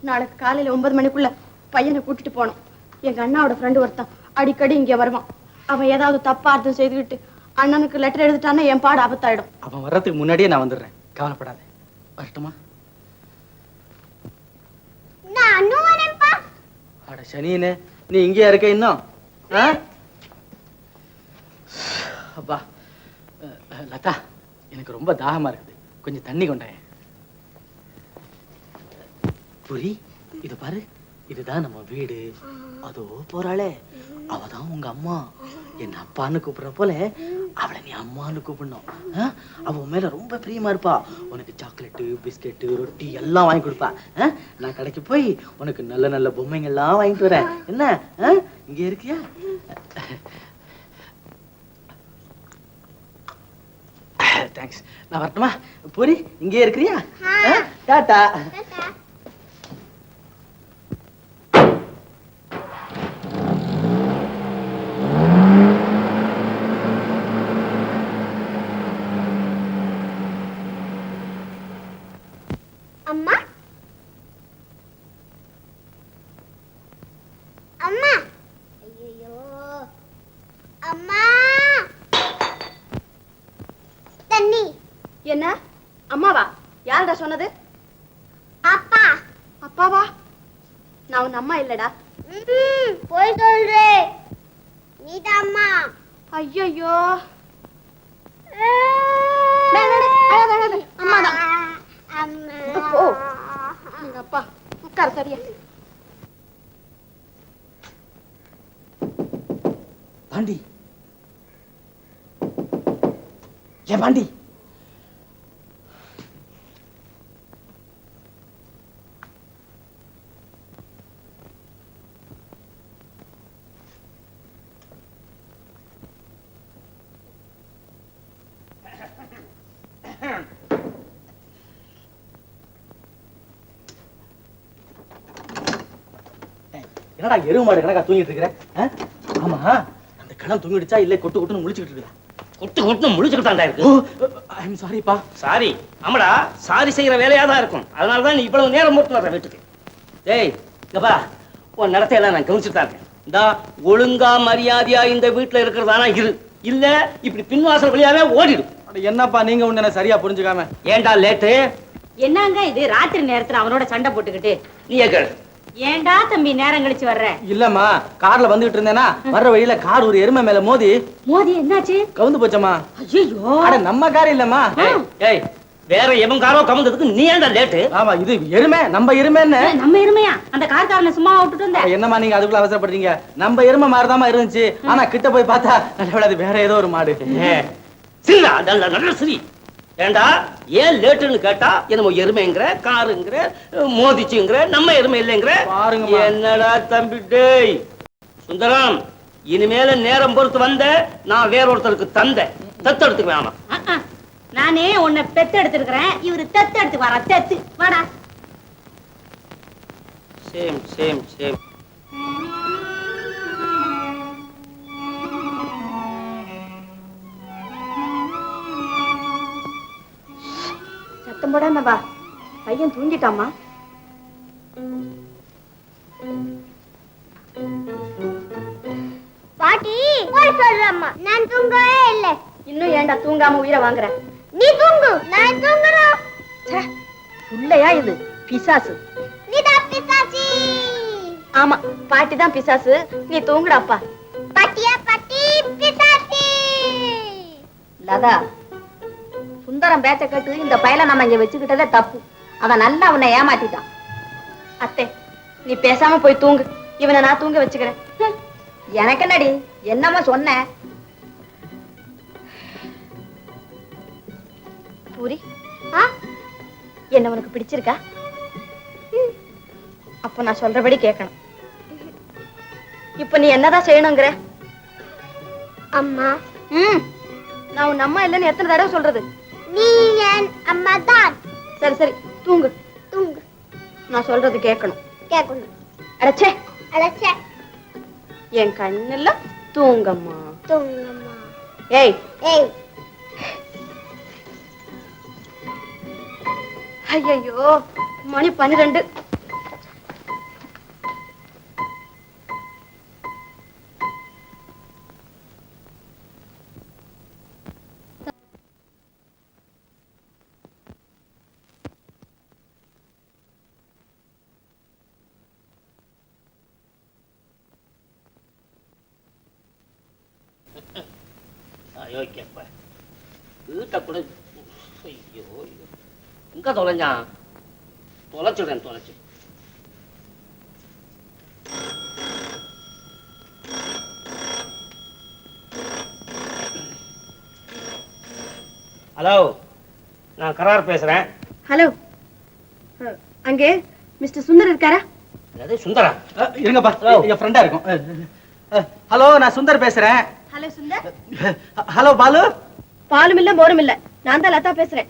நாளைக்கு காலையில 9 மணிக்குள்ள பையனை கூட்டிட்டு போனோம். எங்க அண்ணாவோட ஃப்ரெண்டு ஒருத்தன் அடிக்கடி இங்க வருவான். அவன் ஏதாவது தப்பா அர்த்தம் செய்துக்கிட்டு அண்ணனுக்கு லெட்டர் எழுதிட்டான்னா என் பாடு ஆபத்தாயிடும்.
அவன் வர்றதுக்கு முன்னாடியே நான் வந்துடுறேன், கவலைப்படாத. வரட்டுமா?
நானும் வரேன்ப்பா.
அட சனியனே, நீ இங்கேயா இருக்க இன்னும்? அப்பா லதா, எனக்கு ரொம்ப தாகமா இருக்குது, கொஞ்சம் தண்ணி கொண்டேன். புரி, இது பாரு, இதுதான் நம்ம வீடு. அதோ போறாளே, அவதான் உங்க அம்மா. என்ன அப்பான்னு கூப்பிடுற போல அவளை நீ அம்மான்னு கூப்பிடணும். அவ மேல ரொம்ப பிரியமா இருப்பா. உனக்கு சாக்லேட்டு, பிஸ்கெட்டு, ரொட்டி எல்லாம் வாங்கி கொடுப்பா. நான் கடைக்கு போய் உனக்கு நல்ல நல்ல பொம்மைங்க எல்லாம் வாங்கிட்டு வரேன். என்ன இங்க இருக்கியா? தேங்க்ஸ். நான் வரட்டுமா? பூரி, இங்கே இருக்கிறியா? டாடா.
அம்மா அம்மா, ஐயோ அம்மா, தண்ணி.
என்ன அம்மாவா? யாருடா சொன்னது?
அப்பா.
அப்பாவா? நான் உன் அம்மா இல்லடா.
போய் சொல்றே, நீதான் அம்மா.
ஐயோ,
அம்மாதான்.
ஓ, எங்க அப்பா உட்கார. சரியா
பாண்டி, ஏன் பாண்டி? என்னடா எருவு மாடு கணக்கா தூங்கிட்டு இருக்கிற? ஆமா, அந்த கணம் தூங்கிடுச்சா இல்ல கொட்டு கொட்டுன்னு முழிச்சுக்கிட்டு இருக்கா?
கொட்டு கொட்டுன்னு முழிச்சுக்கிட்டாண்டா இருக்கு.
ஐ எம் சாரிப்பா.
சாரி? ஆமாடா, சாரி செய்யற வேலையா தான் இருக்கும். அதனாலதான் நீ இவ்வளவு நேரம் போட்டு வர்ற வீட்டுக்கு. ஏய் இங்கப்பா, உன் நடத்தையெல்லாம் நான் கவனிச்சுட்டு தான் இருக்கேன். இந்த ஒழுங்கா மரியாதையா இந்த வீட்டுல இருக்கிறதானா இரு, இல்ல இப்படி பின்வாசல் வழியாவே ஓடிடும்.
என்னப்பா நீங்க உன்ன சரியா புரிஞ்சுக்காம?
ஏன்டா லேட்டு?
என்னங்க இது ராத்திரி நேரத்துல அவனோட சண்டை போட்டுக்கிட்டு?
நீ கேளு.
ஏன்டா தம்பி நேரம் கழிச்சு வர்ற?
இல்லம்மா, கார்ல வந்துட்டு இருந்தேனா வர்ற வழியில கார் ஒரு எருமை மேல மோதி
என்னாச்சு?
கவுந்து போச்சம்மா.
ஐயோ,
அட நம்ம கார் இல்லம்மா.
ஏய், வேற எவன் காரோ கவுந்ததுக்கு நீ ஏன்டா லேட்டு?
ஆமா, இது எருமை, நம்ம எருமைன்னு.
நம்ம எருமையா? அந்த கார்காரனை சும்மா விட்டுட்டு வந்த?
என்னம்மா நீங்க அதுக்குள்ள அவசரப்படுறீங்க? நம்ம எருமை மாதிரிதாம்மா இருந்துச்சு. ஆனா கிட்ட போய் பார்த்தா நல்ல அது வேற ஏதோ ஒரு மாடு.
சிரிடா, நல்ல சிரி. ஏண்டா ஏன் லேட்டுன்னு கேட்டா என்னமோ எருமைங்கிற, காருங்கிற, மோதிச்சுங்கிற, நம்ம எருமை இல்லைங்கிற.
பாருங்க
என்னடா தம்பி டேய் சுந்தரம், இனிமேல நேரம் பொறுத்து வந்த நான் வேற ஒருத்தருக்கு தந்த தத்தெடுத்துக்க வேணாம்.
நானே உன்னை பெத்து எடுத்துருக்கிறேன், இவரு தத்து எடுத்து வர. தத்து வாடா.
Same same same.
சத்தம் போடாம வா, பையன் தூங்கிட்டாமா.
பாட்டி போய் சொல்றம்மா, நான் தூங்கவே இல்லை.
இன்னும் ஏன்டா தூங்காம உயிரை வாங்குற?
நீ தூங்கு, நான் தூங்குறோம்.
புள்ளையா இது? பிசாசு.
நீதான் பிசாசி.
ஆமா, பாட்டி தான் பிசாசு. நீ தூங்குடாப்பா.
பாட்டியா பாட்டி பிசாசி.
லதா, சுந்தரம் பேச்ச கேட்டு இந்த பையலை நம்ம இங்க வச்சுக்கிட்டதே தப்பு. அவன் நல்லா உன்னை ஏமாத்திட்டான். அத்தை, நீ பேசாம போய் தூங்கு, இவனை நான் தூங்க வச்சுக்கிறேன். எனக்கு என்னடி, என்னமா சொன்ன? பூரி, என்ன உனக்கு பிடிச்சிருக்கா? அப்ப நான் சொல்றபடி கேட்கணும். இப்ப நீ என்னதான் செய்யணுங்கிற?
அம்மா,
நான் உன் அம்மா இல்லைன்னு எத்தனை தடவை சொல்றது?
நீ என் அம்மா தான்.
சரி சரி, தூங்கு
தூங்கு.
நான் சொல்றது கேட்கணும்.
கேட்கணும்.
அடச்சே
அழைச்ச.
என் கண்ணுல தூங்கம்மா.
தூங்கம்மா.
ஏய்
ஏய்,
ஐயோ, மணி 12.
யோசிக்கப்ப வீட்டை கூட ஐயோ எங்க தொலைஞ்சான்? தொலைச்சுடுறேன் தொலைச்சு. ஹலோ, நான் கரார் பேசுறேன்.
ஹலோ, அங்கே மிஸ்டர் சுந்தர் இருக்காரா?
அது சுந்தரா?
இருங்கப்பா, என் ஃப்ரெண்டா இருக்கும். ஹலோ, நான் சுந்தர் பேசுறேன்.
ஹலோ சுந்தர்.
ஹலோ பாலு.
பாலும் இல்ல மோரும் இல்ல, நான் தான் லதா பேசுறேன்.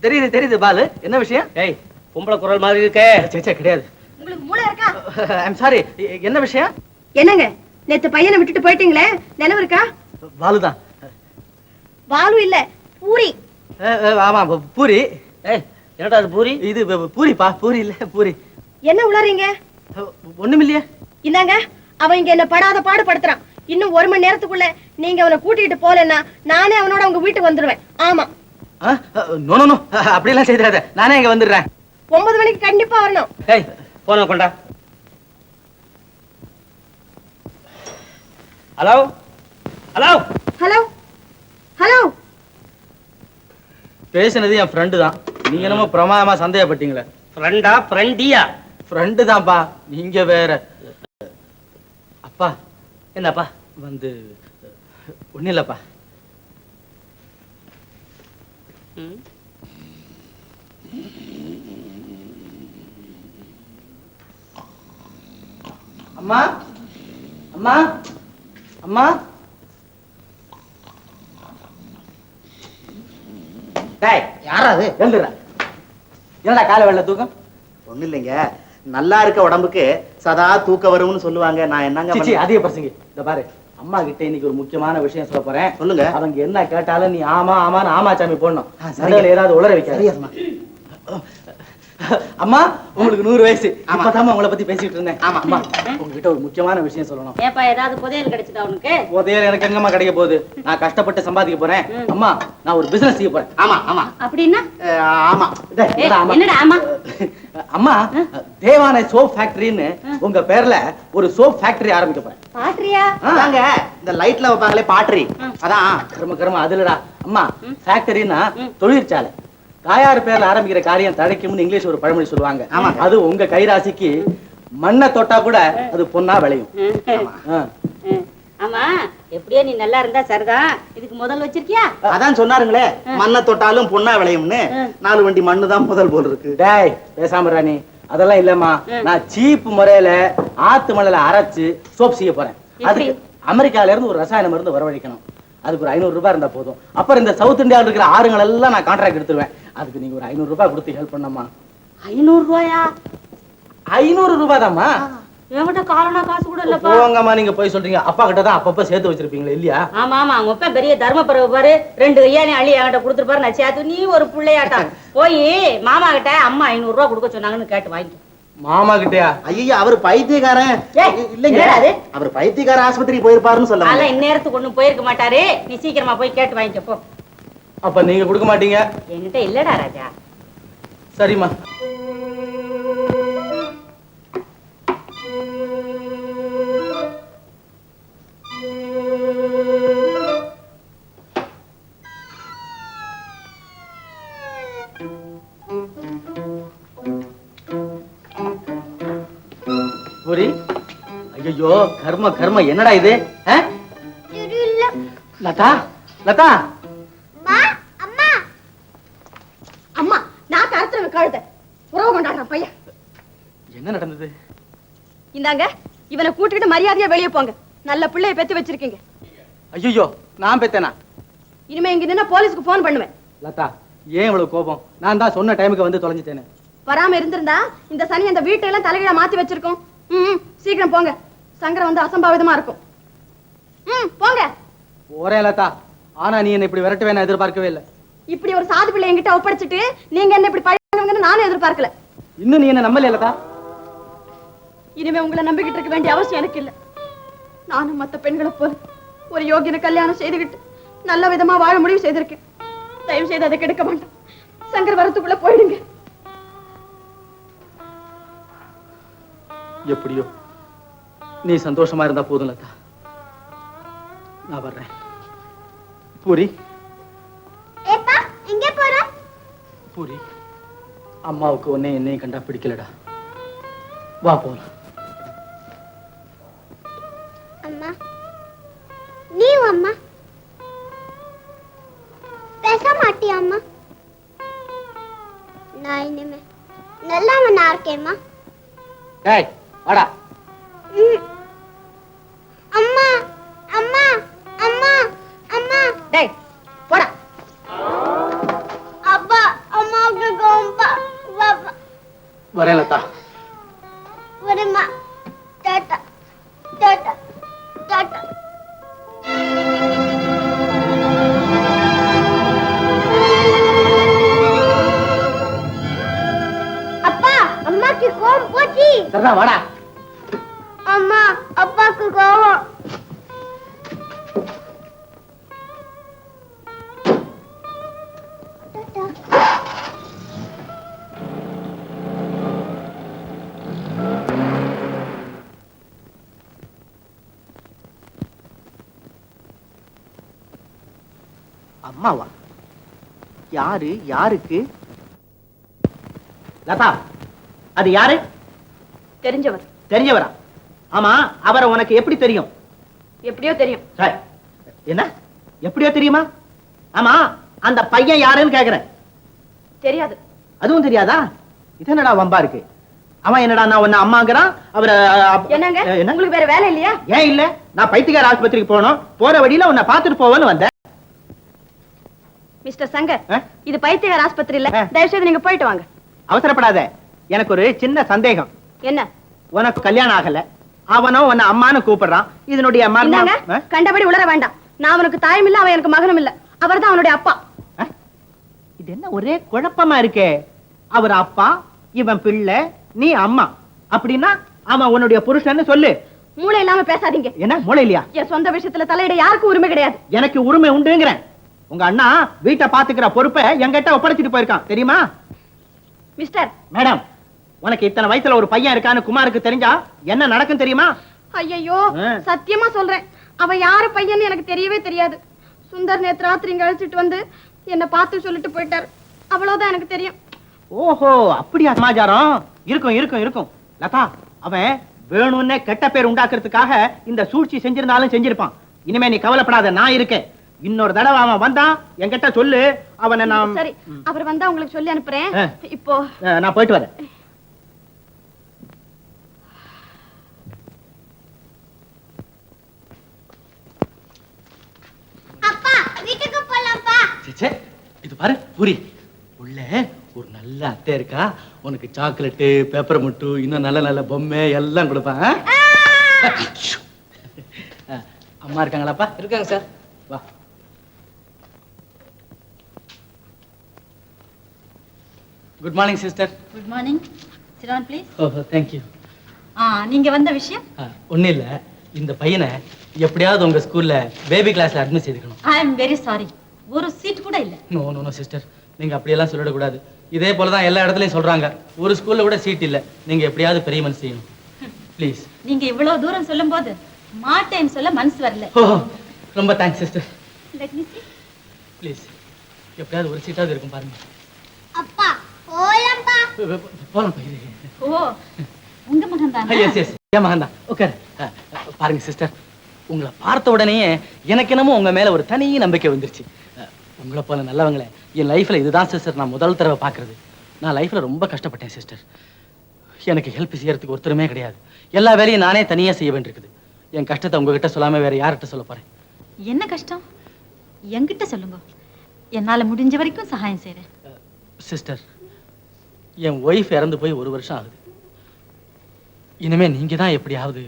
தெரியுது தெரியுது பாலு, என்ன விஷயம்?
ஏய், பொம்பளை குரல் மாதிரி இருக்கே.
சே கிடையாது.
உங்களுக்கு மூளை இருக்கா?
ஐம் சாரி, என்ன விஷயம்?
என்னங்க, நேத்து பையனை விட்டுட்டு போயிட்டீங்களே, நினைவு இருக்கா?
பாலுதான்.
பாலு இல்ல, பூரி.
ஆமா பூரி.
ஏய், என்னடா அது பூரி?
இது பூரிப்பா, பூரி இல்ல பூரி.
என்ன உளறீங்க?
ஒண்ணுமில்லையே.
இந்தாங்க, அவன் இங்க என்ன படாத பாடுபடுத்துறான். இன்னும் 1 மணி நேரத்துக்குள்ள நீங்க அவனை கூட்டிட்டு போலன்னா நானே அவனோட உங்க வீட்டுக்கு வந்துருவேன். ஆமா.
நோ நோ நோ, அப்படியெல்லாம் செய்தாத, நானே இங்க வந்துடுறேன்.
9 மணிக்கு கண்டிப்பா வரணும்.
ஏய், போன கொண்டா. Hello hello
hello hello.
பேசினது என் ஃப்ரெண்டு தான். நீங்க என்னமோ பிரமாதமா சந்தேகப்பட்டீங்களே.
ஃப்ரெண்டா ஃப்ரெண்டியா?
ஃப்ரெண்டு தான்ப்பா, நீங்க வேற. அப்பா.
என்னப்பா?
வந்து ஒண்ணும் இல்லப்பா. அம்மா அம்மா அம்மா.
டேய், யாரா அது?
எழுந்துடுற. என்னடா காலை வெள்ள தூக்கம்?
ஒண்ணு இல்லைங்க, நல்லா இருக்க உடம்புக்கு சதா தூக்க வரும்னு சொல்லுவாங்க. நான் என்னங்க
சிச்சி, அதிக பசங்க. இந்த பாரு, அம்மா கிட்ட இன்னைக்கு ஒரு முக்கியமான விஷயம் சொல்ல போறேன்.
சொல்லுங்க.
அவங்க என்ன கேட்டாலும் நீ ஆமா ஆமான்னு ஆமாச்சாமி போடணும்.
சரிங்க.
சரியா, ஏதாவது உளற வைக்காத. அம்மா, உங்களுக்கு 100 வயசு. அப்பதான் உங்களை பத்தி பேசிட்டு இருந்தேன்.
ஆமா.
அம்மா, உங்ககிட்ட ஒரு முக்கியமான விஷயம் சொல்லணும்.
ஏப்பா, ஏதாவது புதையல் கிடைச்சதா உனக்கு?
போதையில எனக்கு எங்கம்மா கிடைக்க போகுது? நான் கஷ்டப்பட்டு சம்பாதிக்க போறேன். அம்மா, நான் ஒரு பிசினஸ் செய்ய போறேன்.
ஆமா ஆமா
அப்படின்னா?
ஆமா.
என்னடா ஆமா?
அம்மா, தேவானை சோப் ஃபேக்டரின்னு உங்க பேர்ல ஒரு சோப் ஃபேக்டரி ஆரம்பிக்க போறேன்.
பாட்ரியா?
அதாங்க, இந்த லைட்ல வைப்பாங்களே பாட்ரி, அதான்.
கர்ம அதுலடா. அம்மா, ஃபேக்டரினா தொழிற்சாலை. தாயார் பேர்ல ஆரம்பிக்கிற காரியம் தழைக்கும்னு இங்கிலீஷ் ஒரு பழமொழி சொல்லுவாங்க. அது உங்க கைராசிக்கு மண்ணை தொட்டா கூட அது பொன்னா விளையும்.
ஆமா, எப்படியோ நீ நல்லா இருந்தா சரிதான். இதுக்கு முதல் வச்சிருக்கியா?
அதான் சொன்னாருங்களே, மண்ணை தொட்டாலும் பொண்ணா விளையும்னு. 4 வண்டி மண்ணு தான் முதல் போல் இருக்கு.
டேய், பேசாம ராணி, அதெல்லாம் இல்லம்மா. நான் சீப் முறையில ஆத்து மணல அரைச்சு சோப் செய்ய போறேன். அதுக்கு அமெரிக்கால இருந்து ஒரு ரசாயன மருந்து வரவழைக்கணும். அதுக்கு ஒரு 500 ரூபாய் இருந்தா போதும். அப்புறம் இந்த சவுத் இந்தியாவில் இருக்கிற ஆறுகள் எல்லாம் நான் கான்ட்ராக்ட் எடுத்துருவேன். அதுக்கு நீங்க ஒரு 500 ரூபாய் கொடுத்து ஹெல்ப் பண்ணம்மா.
500 ரூபாயா?
500 ரூபாய் தான்மா.
என்கிட்ட காரணா காசு கூட இல்லப்பா.
போங்கம்மா, நீங்க போய் சொல்றீங்க. அப்பா கிட்ட தான் அப்பப்ப சேர்த்து வச்சிருப்பீங்களா இல்லையா?
ஆமா ஆமா, அவங்க அப்பா பெரிய தர்மபுரம் பாரு, 2 கையானே அள்ளி என்கிட்ட கொடுத்துருப்பாரு. நான் சேர்த்து நீ ஒரு பிள்ளையாட்டா போய் மாமா கிட்ட அம்மா 500 ரூபாய் கொடுக்க சொன்னாங்கன்னு கேட்டு வாங்கி.
மாமா கிட்டயா?
ஐயா, அவர் பைத்தியக்காரன் இல்லைங்க. அவர் பைத்தியக்கார ஆஸ்பத்திரி போயிருப்பாருன்னு சொல்ல.
அதெல்லாம் இந்நேரத்துக்கு ஒண்ணும் போயிருக்க மாட்டாரு. நீ சீக்கிரமா போய் கேட்டு வாங்கிக்க போ.
அப்ப நீங்க கொடுக்க மாட்டீங்க?
என்கிட்ட இல்லடா ராஜா.
சரிம்மா. பூரி, ஐயோ கர்ம கர்ம, என்னடா இது? லதா லதா.
அம்மா
அம்மா, நான் கருத்துல கழுத உறவு கொண்டாடுற பையன்.
என்ன நடந்தது?
இந்தாங்க, இவனை கூட்டிட்டு மரியாதையா வெளியே போங்க. நல்ல பிள்ளைய பெத்து வச்சிருக்கீங்க.
ஐயோ, நான் பெத்தேனா?
இனிமே இங்க நின்னா போலீஸ்க்கு போன் பண்ணுவேன்.
லதா, ஏன் இவ்வளவு கோபம்? நான் தான் சொன்ன டைமுக்கு வந்து தொலைஞ்சிட்டேனே.
வராம இருந்திருந்தா இந்த சனி அந்த வீட்டையெல்லாம் தலைகீழா மாத்தி வச்சிருக்கோம். சீக்கிரம் போங்க, சங்கரம் வந்து அசம்பாவிதமா இருக்கும். போங்க.
ஒரே லதா, ஆனா நீ என்ன இப்படி விரட்டுவே நான் எதிர்பார்க்கவே இல்லை.
இப்படி ஒரு சாது பிள்ளை என்கிட்ட ஒப்படைச்சிட்டு நீங்க என்ன இப்படி பழகுவீங்கன்னு நானும் எதிர்பார்க்கல.
இன்னும் நீ என்ன நம்பல லதா?
இனிமே உங்களை நம்பிக்கிட்டு இருக்க வேண்டிய அவசியம் எனக்கு இல்ல. நானும் மத்த பெண்களை போல ஒரு யோகியனை கல்யாணம் செய்துகிட்டு நல்ல விதமா வாழ முடிவு செய்திருக்கேன். தயவு செய்து அதை கெடுக்க வேண்டாம். சங்கர் வரத்துக்குள்ள போயிடுங்க.
எப்படியோ நீ சந்தோஷமா இருந்தா போதும் லதா. நான் வர்றேன். பூரி
ஏப்பா எங்க போற?
பூரி, அம்மாவுக்கு உன்னை என்னையும் கண்டா பிடிக்கலடா. வா போலாம்.
அம்மா நீ அம்மா பேச மாட்டியா அம்மா? நான் இனிமே நல்லவனா இருக்கேம்மா.
டேய் வாடா.
அம்மா அம்மா அம்மா அம்மா
டேய் போடா.
அப்பா அம்மாவுக்கு கோம்பா பாப்பா
வரேன் லதா.
வரேம்மா. டாடா டாடா டாடா. அப்பா அம்மாக்கு கோபம் போச்சு.
சரிடா வாடா.
அம்மா அப்பாக்கு கோபம்.
அம்மாவா? யாரு? யாருக்கு? லதா, அது யாரு?
தெரிஞ்சவர்.
தெரிஞ்சவரா? ஆமா, அவரை உனக்கு எப்படி தெரியும்?
எப்படியோ தெரியும்.
சரி. என்ன எப்படியோ தெரியுமா? ஆமா, அந்த பையன் யாருன்னு கேக்குறேன்.
தெரியாது.
அதுவும் தெரியாதா? இது என்னடா வம்பா இருக்கு? அவன் என்னடா நான் உன்ன அம்மாங்கிறான். அவரை
என்னங்க
என்ன?
உங்களுக்கு வேற வேலை இல்லையா?
ஏன் இல்ல? நான் பைத்தியக்கார ஆஸ்பத்திரிக்கு போனோம். போற வழியில உன்னை பாத்துட்டு போவேன்னு வந்தேன்.
மிஸ்டர் சங்கர், இது பைத்தியக்கார ஆஸ்பத்திரி இல்ல. தயவு செய்து நீங்க போயிட்டு வாங்க.
அவசரப்படாத. எனக்கு ஒரு சின்ன சந்தேகம்.
என்ன?
உனக்கு கல்யாணம் ஆகல, அவனோ உன்னை அம்மான்னு கூப்பிடுறான். இதனுடைய
இந்தாங்க, கண்டபடி உளர வேண்டாம். நான் அவனுக்கு தாயும் இல்ல, அவன் எனக்கு மகனும் இல்ல. அவர்தான் அவனுடைய அப்பா.
இது என்ன ஒரே குழப்பமா இருக்கே? அவர் அப்பா, இவன் பிள்ளை, நீ அம்மா. அப்படின்னா அவன் உன்னுடைய புருஷன்னு சொல்லு.
மூளை இல்லாம பேசாதீங்க.
என்ன மூளை இல்லையா?
என் சொந்த விஷயத்துல தலையிட யாருக்கும் உரிமை கிடையாது.
எனக்கு உரிமை உண்டுங்கிறேன். உங்க அண்ணா வீட்டை பாத்துக்கிற பொறுப்பை என்கிட்ட ஒப்படைச்சிட்டு போயிருக்கான், தெரியுமா?
மிஸ்டர்
மேடம், உனக்கு இத்தனை வயசுல ஒரு பையன் இருக்கான்னு குமாருக்கு தெரிஞ்சா என்ன நடக்கும் தெரியுமா?
ஐயோ, சத்தியமா சொல்றேன், அவன் யாரு பையன்னு எனக்கு தெரியவே தெரியாது. சுந்தர் நேத்து ராத்திரி இங்க அழைச்சிட்டு வந்து என்ன பார்த்து சொல்லிட்டு போயிட்டாரு. அவ்வளவுதான் எனக்கு தெரியும்.
ஓஹோ, அப்படியா சமாச்சாரம்? இருக்கும் இருக்கும் இருக்கும். லதா, அவன் வேணும்னே கெட்ட பேர் உண்டாக்குறதுக்காக இந்த சூழ்ச்சி செஞ்சிருந்தாலும் செஞ்சிருப்பான். இனிமே நீ கவலைப்படாத, நான் இருக்கேன். இன்னொரு தடவை அவன் வந்தா என்கிட்ட சொல்லு. அவனை நான்
சரி, அவர் வந்தா உங்களுக்கு சொல்லி அனுப்புறேன். இப்போ
நான் போயிட்டு வரேன்.
அப்பா வீட்டுக்கு போலாம்ப்பா.
சே, இது பாரு பூரி, உள்ள ஒரு நல்ல அத்தை இருக்கா. உனக்கு சாக்லேட்டு, பேப்பர் முட்டு, இன்னும் நல்ல நல்ல பொம்மை எல்லாம் கொடுப்பேன். அம்மா இருக்காங்களாப்பா?
இருக்காங்க சார்.
வா. Good morning sister.
Good morning. Sit down please.
ஓஹோ, தேங்க்யூ.
நீங்க வந்த விஷயம்?
ஒன்றும் இல்லை, இந்த பையனை எப்படியாவது உங்க ஸ்கூல்ல பேபி கிளாஸ்ல அட்மிட் செய்துக்கணும்.
ஐ எம் வெரி சாரி, ஒரு சீட் கூட இல்ல.
நோ நோ நோ சிஸ்டர், நீங்க அப்படியெல்லாம் சொல்லிடக்கூடாது. இதே போல தான் எல்லா இடத்துலையும் சொல்றாங்க. ஒரு ஸ்கூல்ல கூட சீட் இல்லை. நீங்க எப்படியாவது பெரிய மனசு செய்யணும் ப்ளீஸ்.
நீங்க இவ்வளவு தூரம் சொல்லும்போது மாட்டேன்னு சொல்ல மனசு வரல.
ஓ, ரொம்ப thanks sister.
Let me see.
Please, எப்படியாவது ஒரு சீட்டாவது இருக்கும் பாருங்க.
அப்பா போலாம்ப்பா.
போலாம் பையன்.
ஓ, உங்க மகன் தான்?
எஸ் எஸ், என் மகன் தான். உட்கார். பாருங்க சிஸ்டர், உங்களை பார்த்த உடனே எனக்கு என்னமோ உங்க மேல ஒரு தனி நம்பிக்கை வந்துருச்சு. உங்களை போல நல்லவங்களே என் லைஃப்ல இதுதான் சிஸ்டர் நான் முதல் தடவை பார்க்கறது. நான் லைஃப்ல ரொம்ப கஷ்டப்பட்டேன் சிஸ்டர். எனக்கு ஹெல்ப் செய்யறதுக்கு ஒருத்தருமே கிடையாது. எல்லா வேலையும் நானே தனியா செய்ய வேண்டியிருக்குது. என் கஷ்டத்தை உங்ககிட்ட சொல்லாம வேற யார்கிட்ட சொல்ல போறேன்?
என்ன கஷ்டம்? என்கிட்ட சொல்லுங்க, என்னால முடிஞ்ச வரைக்கும் சகாயம் செய்றேன்.
சிஸ்டர், என் ஒய்ஃப் இறந்து போய் 1 வருஷம் ஆகுது. இனிமே நீங்க தான் எப்படியாவது.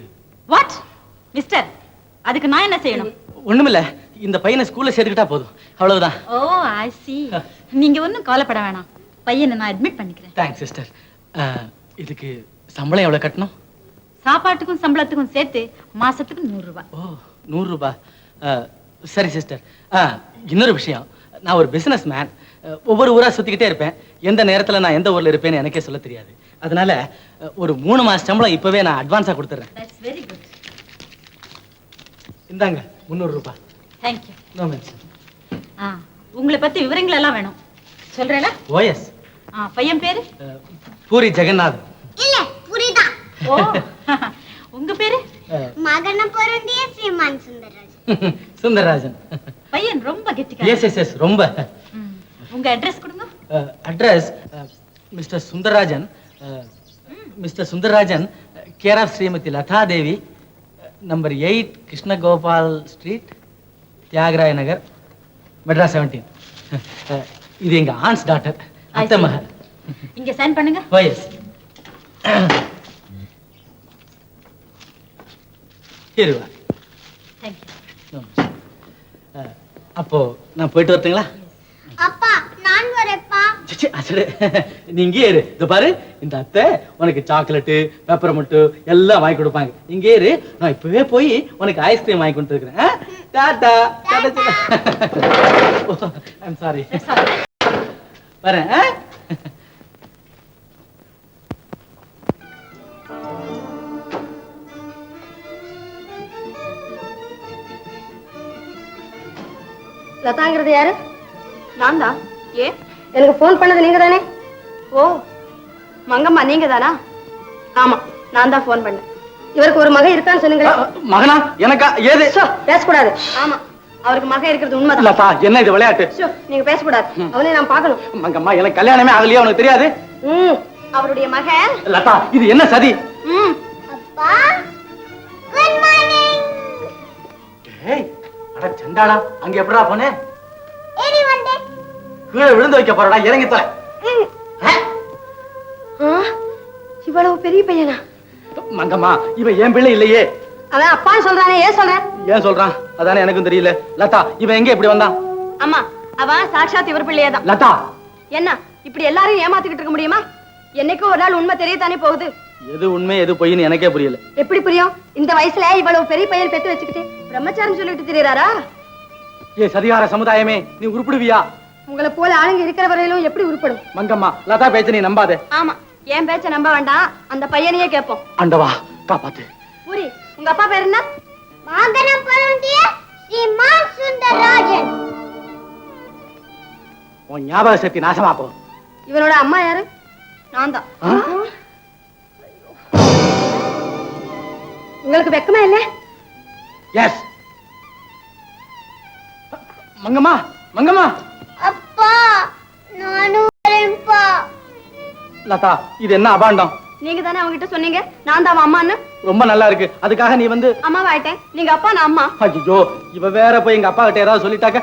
வாட் மிஸ்டர், அதுக்கு நான் என்ன செய்யணும்?
ஒண்ணுமில்ல, இந்த பையனை ஸ்கூல்ல சேர்த்துக்கிட்டா போதும், அவ்வளவுதான்.
ஓ ஐ see. நீங்க ஒன்றும் கவலைப்பட வேணாம், பையனை நான் அட்மிட் பண்ணிக்கிறேன்.
Thanks sister. இதுக்கு சம்பளம் எவ்வளவு கட்டணும்?
சாப்பாட்டுக்கும் சம்பளத்துக்கும் சேர்த்து மாசத்துக்கு 100 ரூபாய்.
ஓ, 100 ரூபாய். சரி சிஸ்டர். இன்னொரு விஷயம், நான் ஒரு பிசினஸ் மேன். ஒவ்வொரு ஊரா சுத்திக்கிட்டே இருப்பேன். எந்த நேரத்துல நான் எந்த ஊர்ல இருப்பேன்னு எனக்கே சொல்ல தெரியாது. அதனால ஒரு 3 மாச சம்பளம் இப்பவே நான் அட்வான்ஸா கொடுத்துறேன்.
That's very good.
இந்தாங்க 300 ரூபாய்.
Thank you.
No mention.
உங்களை பத்தி விவரங்கள் எல்லாம் வேணும் சொல்றேல.
ஓஎஸ்.
பையன் பேரு?
பூரி ஜெகநாத்.
இல்ல புரியுதா?
ஓ உங்க பேரு?
மகன பொருந்திய ஸ்ரீமான் சுந்தரராஜன்.
சுந்தரராஜன்.
பையன் ரொம்ப கெட்டிக்காரன்.
எஸ் எஸ் எஸ் ரொம்ப.
உங்க அட்ரஸ் கொடுங்க.
Address mister Sundararajan. Mister Sundararajan, care of Shrimati Lata Devi, number 8 Krishnagopal street, Thyagaraya Nagar, Madras 17. இது எங்க ஆன்ஸ் டாக்டர், அத்தை மகள்.
இங்க சைன் பண்ணுங்க.
ஓஎஸ். இருவா. அப்போ நான் போயிட்டு வரட்டுங்களா?
அப்பா நான் வரேப்பா.
நீ இங்கே இரு. இந்த பாரு, இந்த அத்தை உனக்கு சாக்லேட்டு பெப்பரமிட்டு எல்லாம் வாங்கி கொடுப்பாங்க. இங்கே இரு, நான் இப்பவே போய் உனக்கு ஐஸ்கிரீம் வாங்கி கொண்டு இருக்கிறேன். டாடா. I'm sorry. வரேன்.
லதாங்கிறது யாரு?
நான் தான். ஏ
எனக்கு போன் பண்ணது நீங்க தானே?
ஓ மங்கம்மா நீங்க தானா? ஆமா நான் தான் போன் பண்ணேன்.
இவருக்கு ஒரு மகன் இருக்கான்னு சொன்னீங்களே.
மகனா? எனக்கா? ஏது?
பேசக்கூடாது.
ஆமா அவருக்கு மகன் இருக்கிறது உண்மைதான்.
லதா, என்ன இது விளையாட்டு?
நீங்க பேசக்கூடாது. அவனே நான் பார்க்கணும்.
மங்கம்மா, எனக்கு கல்யாணமே ஆகலையா? உனக்கு தெரியாது?
அவருடைய மகன்.
லதா, இது என்ன சதி?
அப்பா குட் மார்னிங்.
ஏய், அட சண்டாளா, அங்க எப்படா போனே?
ஏறி வந்தே.
கீழே விழுந்து வைக்க போறடா, இறங்கி தொலை.
இவ்வளவு பெரிய பையனா?
மங்கம்மா, இவன் என் பிள்ளை இல்லையே.
அவன் அப்பான்னு சொல்றானே, ஏன் சொல்றேன்?
ஏன் சொல்றான் அதானே எனக்கும் தெரியல. லதா, இவன் எங்க இப்படி வந்தான்?
அம்மா அவன் சாட்சாத் இவர் பிள்ளையேதான்.
லதா,
என்ன இப்படி எல்லாரும் ஏமாத்திக்கிட்டு இருக்க முடியுமா? என்னைக்கும் ஒரு நாள் உண்மை தெரியத்தானே போகுது.
எது உண்மை எது பொய்ன்னு எனக்கே புரியல.
எப்படி புரியும்? இந்த வயசுல இவ்வளவு பெரிய பையன் பெத்து வச்சுக்கிட்டு பிரம்மச்சாரம் சொல்லிட்டு திரியறாரா?
ஏ சதிகார சமுதாயமே, நீ உருப்பிடுவியா?
உங்களை போல ஆளுங்க இருக்கிற வரையிலும் எப்படி உருப்படும்?
மங்கம்மா, லதா பேச்ச நீ நம்பாதே.
ஆமா என் பேச்ச நம்ப வேண்டாம், அந்த பையனையே கேட்போம்.
ஆண்டவா காப்பாத்து.
பூரி, உங்க அப்பா பேர் என்ன?
மகன பொருந்திய ஸ்ரீமான் சுந்தரராஜன்.
உன் ஞாபக சக்தி நாசமா போ.
இவனோட அம்மா யாரு?
நான் தான்.
உங்களுக்கு வெக்கமா இல்ல?
எஸ். மங்கம்மா, மங்கம்மா.
அப்பா நானும் வரேன்ப்பா.
லதா, இது என்ன அபாண்டம்?
நீங்க தானே அவங்கிட்ட சொன்னீங்க நான் தான் அவன் அம்மான்னு.
ரொம்ப நல்லா இருக்கு. அதுக்காக நீ வந்து
அம்மாவாயிட்டேன். நீங்க அப்பா நான் அம்மா.
ஐயோ, இவ வேற போய் எங்க அப்பா கிட்ட ஏதாவது சொல்லிட்டாக்க.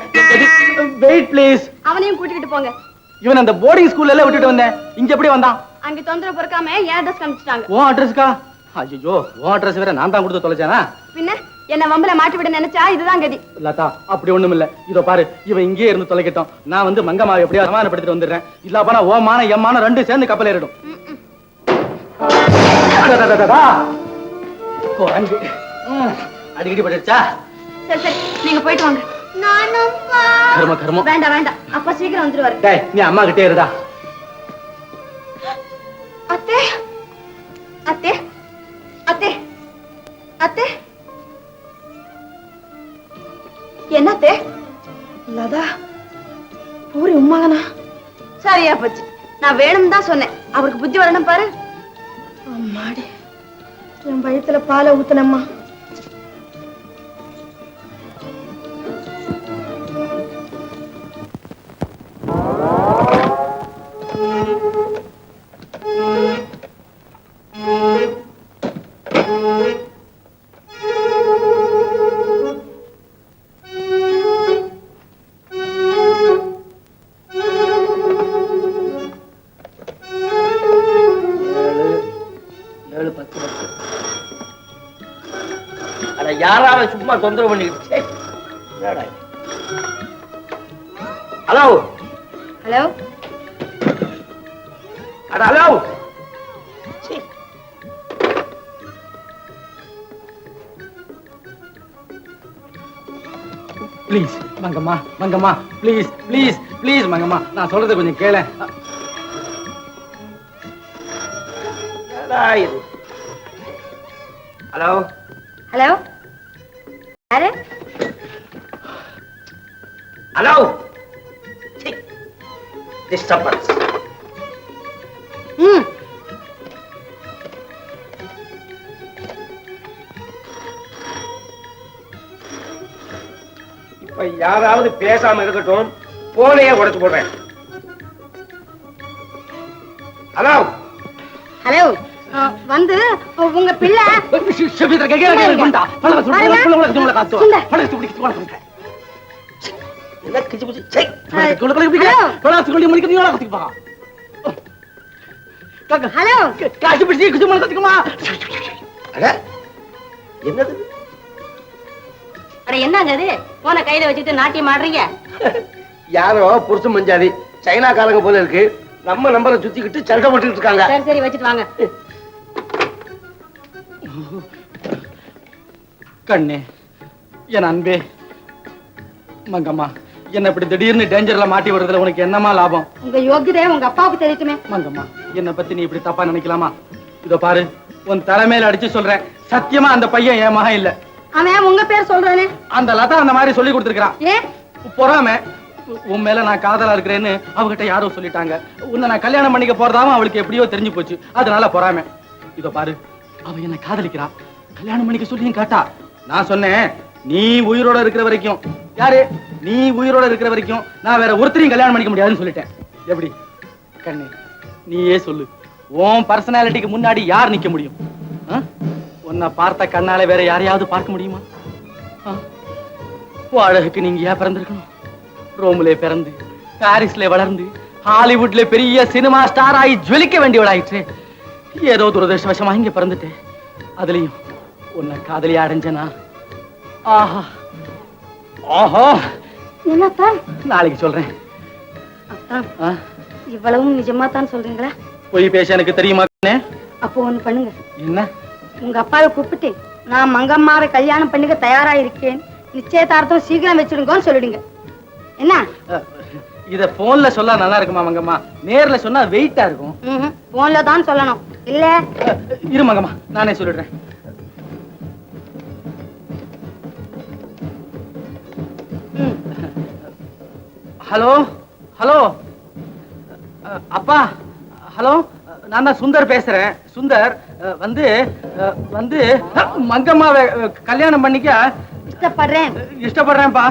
Wait please.
அவனையும் கூட்டிக்கிட்டு போங்க.
இவன் அந்த போர்டிங் ஸ்கூல்ல எல்லாம் விட்டுட்டு வந்தேன். இங்க எப்படி வந்தான்?
அங்க தொந்தரவு பொறுக்காம என் அட்ரஸ் காமிச்சிட்டாங்க.
உன் அட்ரஸ்க்கா? ஐயோ, உன் அட்ரஸ் வேற நான் தான் கொடுத்து தொலைச்சானா?
பின்ன என்ன வம்பல மாட்டி விட நினைச்சா இதுதான் கதி.
லதா, அப்படி ஒண்ணும் இல்ல. இதோ பாரு, இவன் இங்கே இருந்து தொலைக்கட்டும். நான் வந்து மங்கம்மா எப்படியா சமாதானப்படுத்திட்டு வந்துடுறேன். இல்ல அப்பா ஓ மான என் மான ரெண்டு சேர்ந்து கப்பல் ஏறிடும். அடிக்கடி பட்டுச்சா?
சரி சரி நீங்க போயிட்டு வாங்க.
நானும்ப்பா.
கர்ம கர்மம்.
வேண்டாம் வேண்டாம், அப்பா சீக்கிரம் வந்துருவாரு.
டேய், நீ அம்மா கிட்டே இருடா.
அத்தே அத்தே அத்தே அத்தே. என்னத்தே?
லதா, பூரி உம்மாதானா?
சரியா போச்சு. நான் வேணும் தான் சொன்னேன். அவருக்கு புத்தி வரணும் பாரு.
அம்மாடி, என் வயித்துல பாலை ஊத்துனம்மா.
யாராவது சும்மா தொந்தரவு பண்ணிக்கிட்டு. Hello
hello
hello.
Please Mangamma, Mangamma please please please Mangamma, நான் சொல்றதை கொஞ்சம் கேள.
ஹலோ
ஹலோ, யாரு?
Hello disturbance.
ம்
இப்ப யாராவது பேசாம இருக்கட்டும், போனையே உடைச்சு போடுறேன். ஹலோ
ஹலோ வந்து உங்க பிள்ளை
என்ன கிச்சு பிச்சு? சை.
ஹலோ
அட, என்னது?
அட என்னங்க அது போன கையில வச்சுட்டு நாட்டியம் ஆடுறீங்க?
யாரோ புருஷன் மஞ்சாதி சைனாக்காரங்க போல இருக்கு. நம்ம நம்பரை சுத்திக்கிட்டு சண்டை போட்டுக்கிட்டு இருக்காங்க.
சரி சரி வச்சுட்டு வாங்க.
கண்ணே, என் அன்பே, மங்கம்மா, என்ன இப்படி திடீர்னு டேஞ்சர்ல மாட்டி வருதுல உனக்கு என்னமா லாபம்?
உங்க யோகியதே உங்க அப்பாவுக்கு தெரியுமே.
மங்கம்மா, என்ன பத்தி நீ இப்படி தப்பா நினைக்கலாமா? இதோ பாரு, உன் தலைமையில அடிச்சு சொல்றேன், சத்தியமா அந்த பையன் என் மகன் இல்ல.
அவன் உங்க பேர் சொல்றானே.
அந்த லதா அந்த மாதிரி சொல்லி கொடுத்துருக்கான்.
ஏன்
பொறாம, உன் மேல நான் காதலா இருக்கிறேன்னு அவகிட்ட யாரோ சொல்லிட்டாங்க. உன்னை நான் கல்யாணம் பண்ணிக்க போறதாவும் அவளுக்கு எப்படியோ தெரிஞ்சு போச்சு. அதனால பொறாம. இதோ பாரு, அவ என்ன காதலிக்கிறா, கல்யாணம் பண்ணிக்க சொல்லியும் கேட்டா. நான் சொன்னேன், நீ உயிரோட இருக்கிற வரைக்கும், யாரு நீ உயிரோட இருக்கிற வரைக்கும் நான் வேற ஒருத்தரையும் கல்யாணம் பண்ணிக்க முடியாதுன்னு சொல்லிட்டேன். எப்படி கண்ணே, நீயே சொல்லு, உன் பர்சனாலிட்டிக்கு முன்னாடி யார் நிக்க முடியும்? உன்னை பார்த்த கண்ணால வேற யாரையாவது பார்க்க முடியுமா? அழகுக்கு நீங்க ஏன் பிறந்திருக்கணும்? ரோம்ல பிறந்து, பாரிஸ்ல வளர்ந்து, ஹாலிவுட்ல பெரிய சினிமா ஸ்டார் ஆகி ஜொலிக்க வேண்டியவளாயிற்று. ஏதோ துரதிருஷ்டவசமா இங்க பிறந்துட்டேன். அதுலயும் உன்னை காதலி அடைஞ்சனா, ஆஹா ஆஹா.
என்னத்தான்?
நாளைக்கு சொல்றேன்.
அத்தான், இவ்வளவும் நிஜமா தான் சொல்றீங்களா?
போய் பேச எனக்கு தெரியுமா?
அப்போ ஒண்ணு பண்ணுங்க.
என்ன?
உங்க அப்பாவை கூப்பிட்டு நான் மங்கம்மாவை கல்யாணம் பண்ணிக்க தயாரா இருக்கேன், நிச்சயதார்த்தம் சீக்கிரம் வச்சிருங்கன்னு சொல்லிடுங்க. என்ன?
இத போன்ல சொல்ல நல்லா இருக்குமா மங்கம்மா? நேர்ல சொன்னா வெயிட்டா இருக்கும்.
போன்ல தான் சொல்லணும். இல்ல
இரு மங்கம்மா, நானே சொல்லிடுறேன். ஹலோ ஹலோ அப்பா, ஹலோ, நான் தான் சுந்தர் பேசுறேன். சுந்தர் வந்து வந்து மங்கம்மாவை கல்யாணம் பண்ணிக்க இஷ்டப்படுறேன்ப்பா.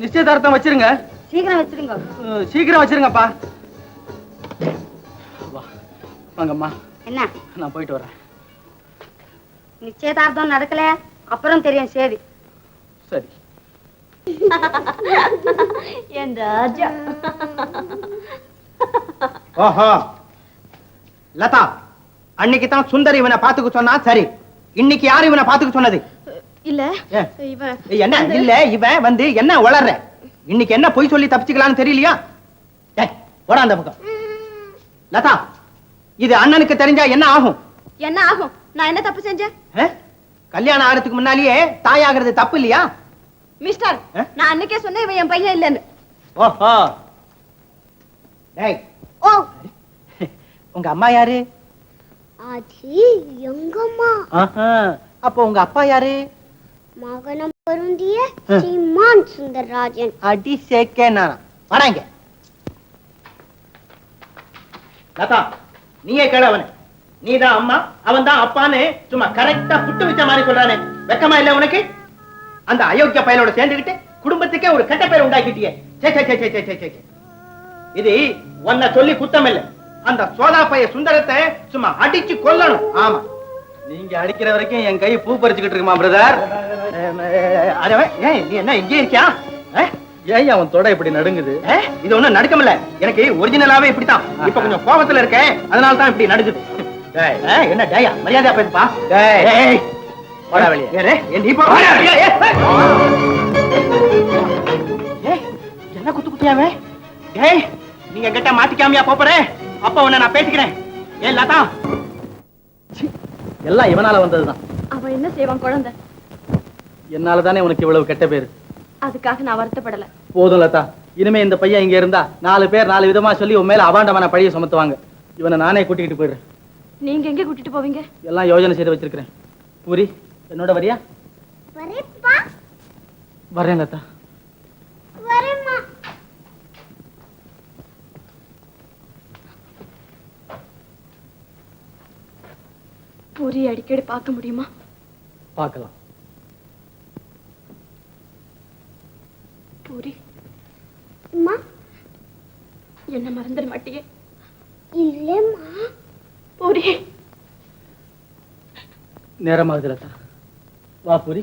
நிச்சயதார்த்தம் வச்சிருங்க.
சீக்கிரம் வச்சிருங்க.
சீக்கிரம் வச்சிருங்கப்பா. மங்கம்மா,
என்ன?
நான் போயிட்டு வரேன்.
நிச்சயதார்த்தம் நடக்கல, அப்புறம் தெரியும் சரி.
சரி.
என் ராஜா.
ஓஹோ, லதா, அன்னைக்கு தான் சுந்தர் இவனை பாத்துக்க சொன்னா சரி, இன்னைக்கு யாரு இவனை பாத்துக்க சொன்னது?
இல்ல
ஏன்?
இவன்
என்ன இல்ல, இவன் வந்து என்ன வளர்ற? இன்னைக்கு என்ன பொய் சொல்லி தப்பிச்சுக்கலாம்னு தெரியலையா? போடா அந்த பக்கம். லதா, இது அண்ணனுக்கு தெரிஞ்சா என்ன ஆகும்?
என்ன ஆகும்? நான் என்ன தப்பு செஞ்சேன்?
கல்யாணம் ஆகிறதுக்கு முன்னாலேயே தாயாகிறது தப்பு இல்லையா?
மிஸ்டர், நான் அன்னைக்கே சொன்னேன் இவன் என் பையன் இல்லன்னு.
ஓஹோ, டேய்,
ஓ,
உங்க அம்மா யாரு?
அது எங்கம்மா.
அப்போ உங்க அப்பா யாரு?
மகனம் பொருந்திய ஸ்ரீமான் சுந்தரராஜன்.
அடி சேக்கேனா வராங்க. லதா, நீயே கேள அவனை. நீதான் அம்மா, அவன் தான் அப்பான்னு சும்மா கரெக்டா புட்டு வச்ச மாதிரி சொல்றானே, வெக்கமா இல்ல உனக்கு? அந்த அயோக்கிய பயலோட சேர்ந்துகிட்டு குடும்பத்துக்கே ஒரு கெட்ட பேர் உண்டாக்கிட்டியே. இது உன்னை சொல்லி குத்தம் இல்ல, அந்த சோதா பைய சுந்தரத்தை சும்மா அடிச்சு கொல்லணும். ஆமா,
நீங்க அடிக்கிற வரைக்கும் என் கை பூ பறிச்சுக்கிட்டு இருக்குமா பிரதர்?
ஏன் நீ என்ன இங்கே இருக்கியா?
ஏன் அவன் தொட இப்படி நடுங்குது?
இது ஒண்ணும் நடுக்கமில்ல, எனக்கு ஒரிஜினலாவே இப்படித்தான். இப்ப கொஞ்சம் கோபத்துல இருக்கேன், அதனால தான் இப்படி நடுக்குது. என்ன டேயா, மரியாதையா பேசுப்பா. போடா வெளியே. என்ன குத்து குத்தியாவே? ஏய், நீங்க கிட்ட மாட்டிக்காமையா போறேன்? அப்ப உன்னை நான் பேசிக்கிறேன். ஏன் லதா,
எல்லாம் இவனால வந்ததுதான்.
அவன் என்ன செய்வான் குழந்தை?
என்னாலதானே உனக்கு இவ்வளவு கெட்ட பேரு.
அதுக்காக நான் வருத்தப்படல.
போதும் லதா, இனிமே இந்த பையன் இங்க இருந்தா 4 பேர் 4 விதமா சொல்லி உன் மேல அபாண்டமான பழிய சுமத்துவாங்க. இவனை நானே கூட்டிக்கிட்டு போயிடுறேன்.
நீங்க எங்க கூட்டிட்டு போவீங்க?
எல்லாம் யோஜனை செய்து வச்சிருக்கிறேன். பூரி, என்னோட வரியா?
வரேப்பா.
வரேன் லதா.
வரேம்மா.
பூரி அடிக்கடி பார்க்க முடியுமா?
பார்க்கலாம்.
பூரி,
அம்மா.
என்ன மறந்துட மாட்டியே?
இல்லம்மா.
பூரி,
நேரமாகுது லதா. வா பூரி.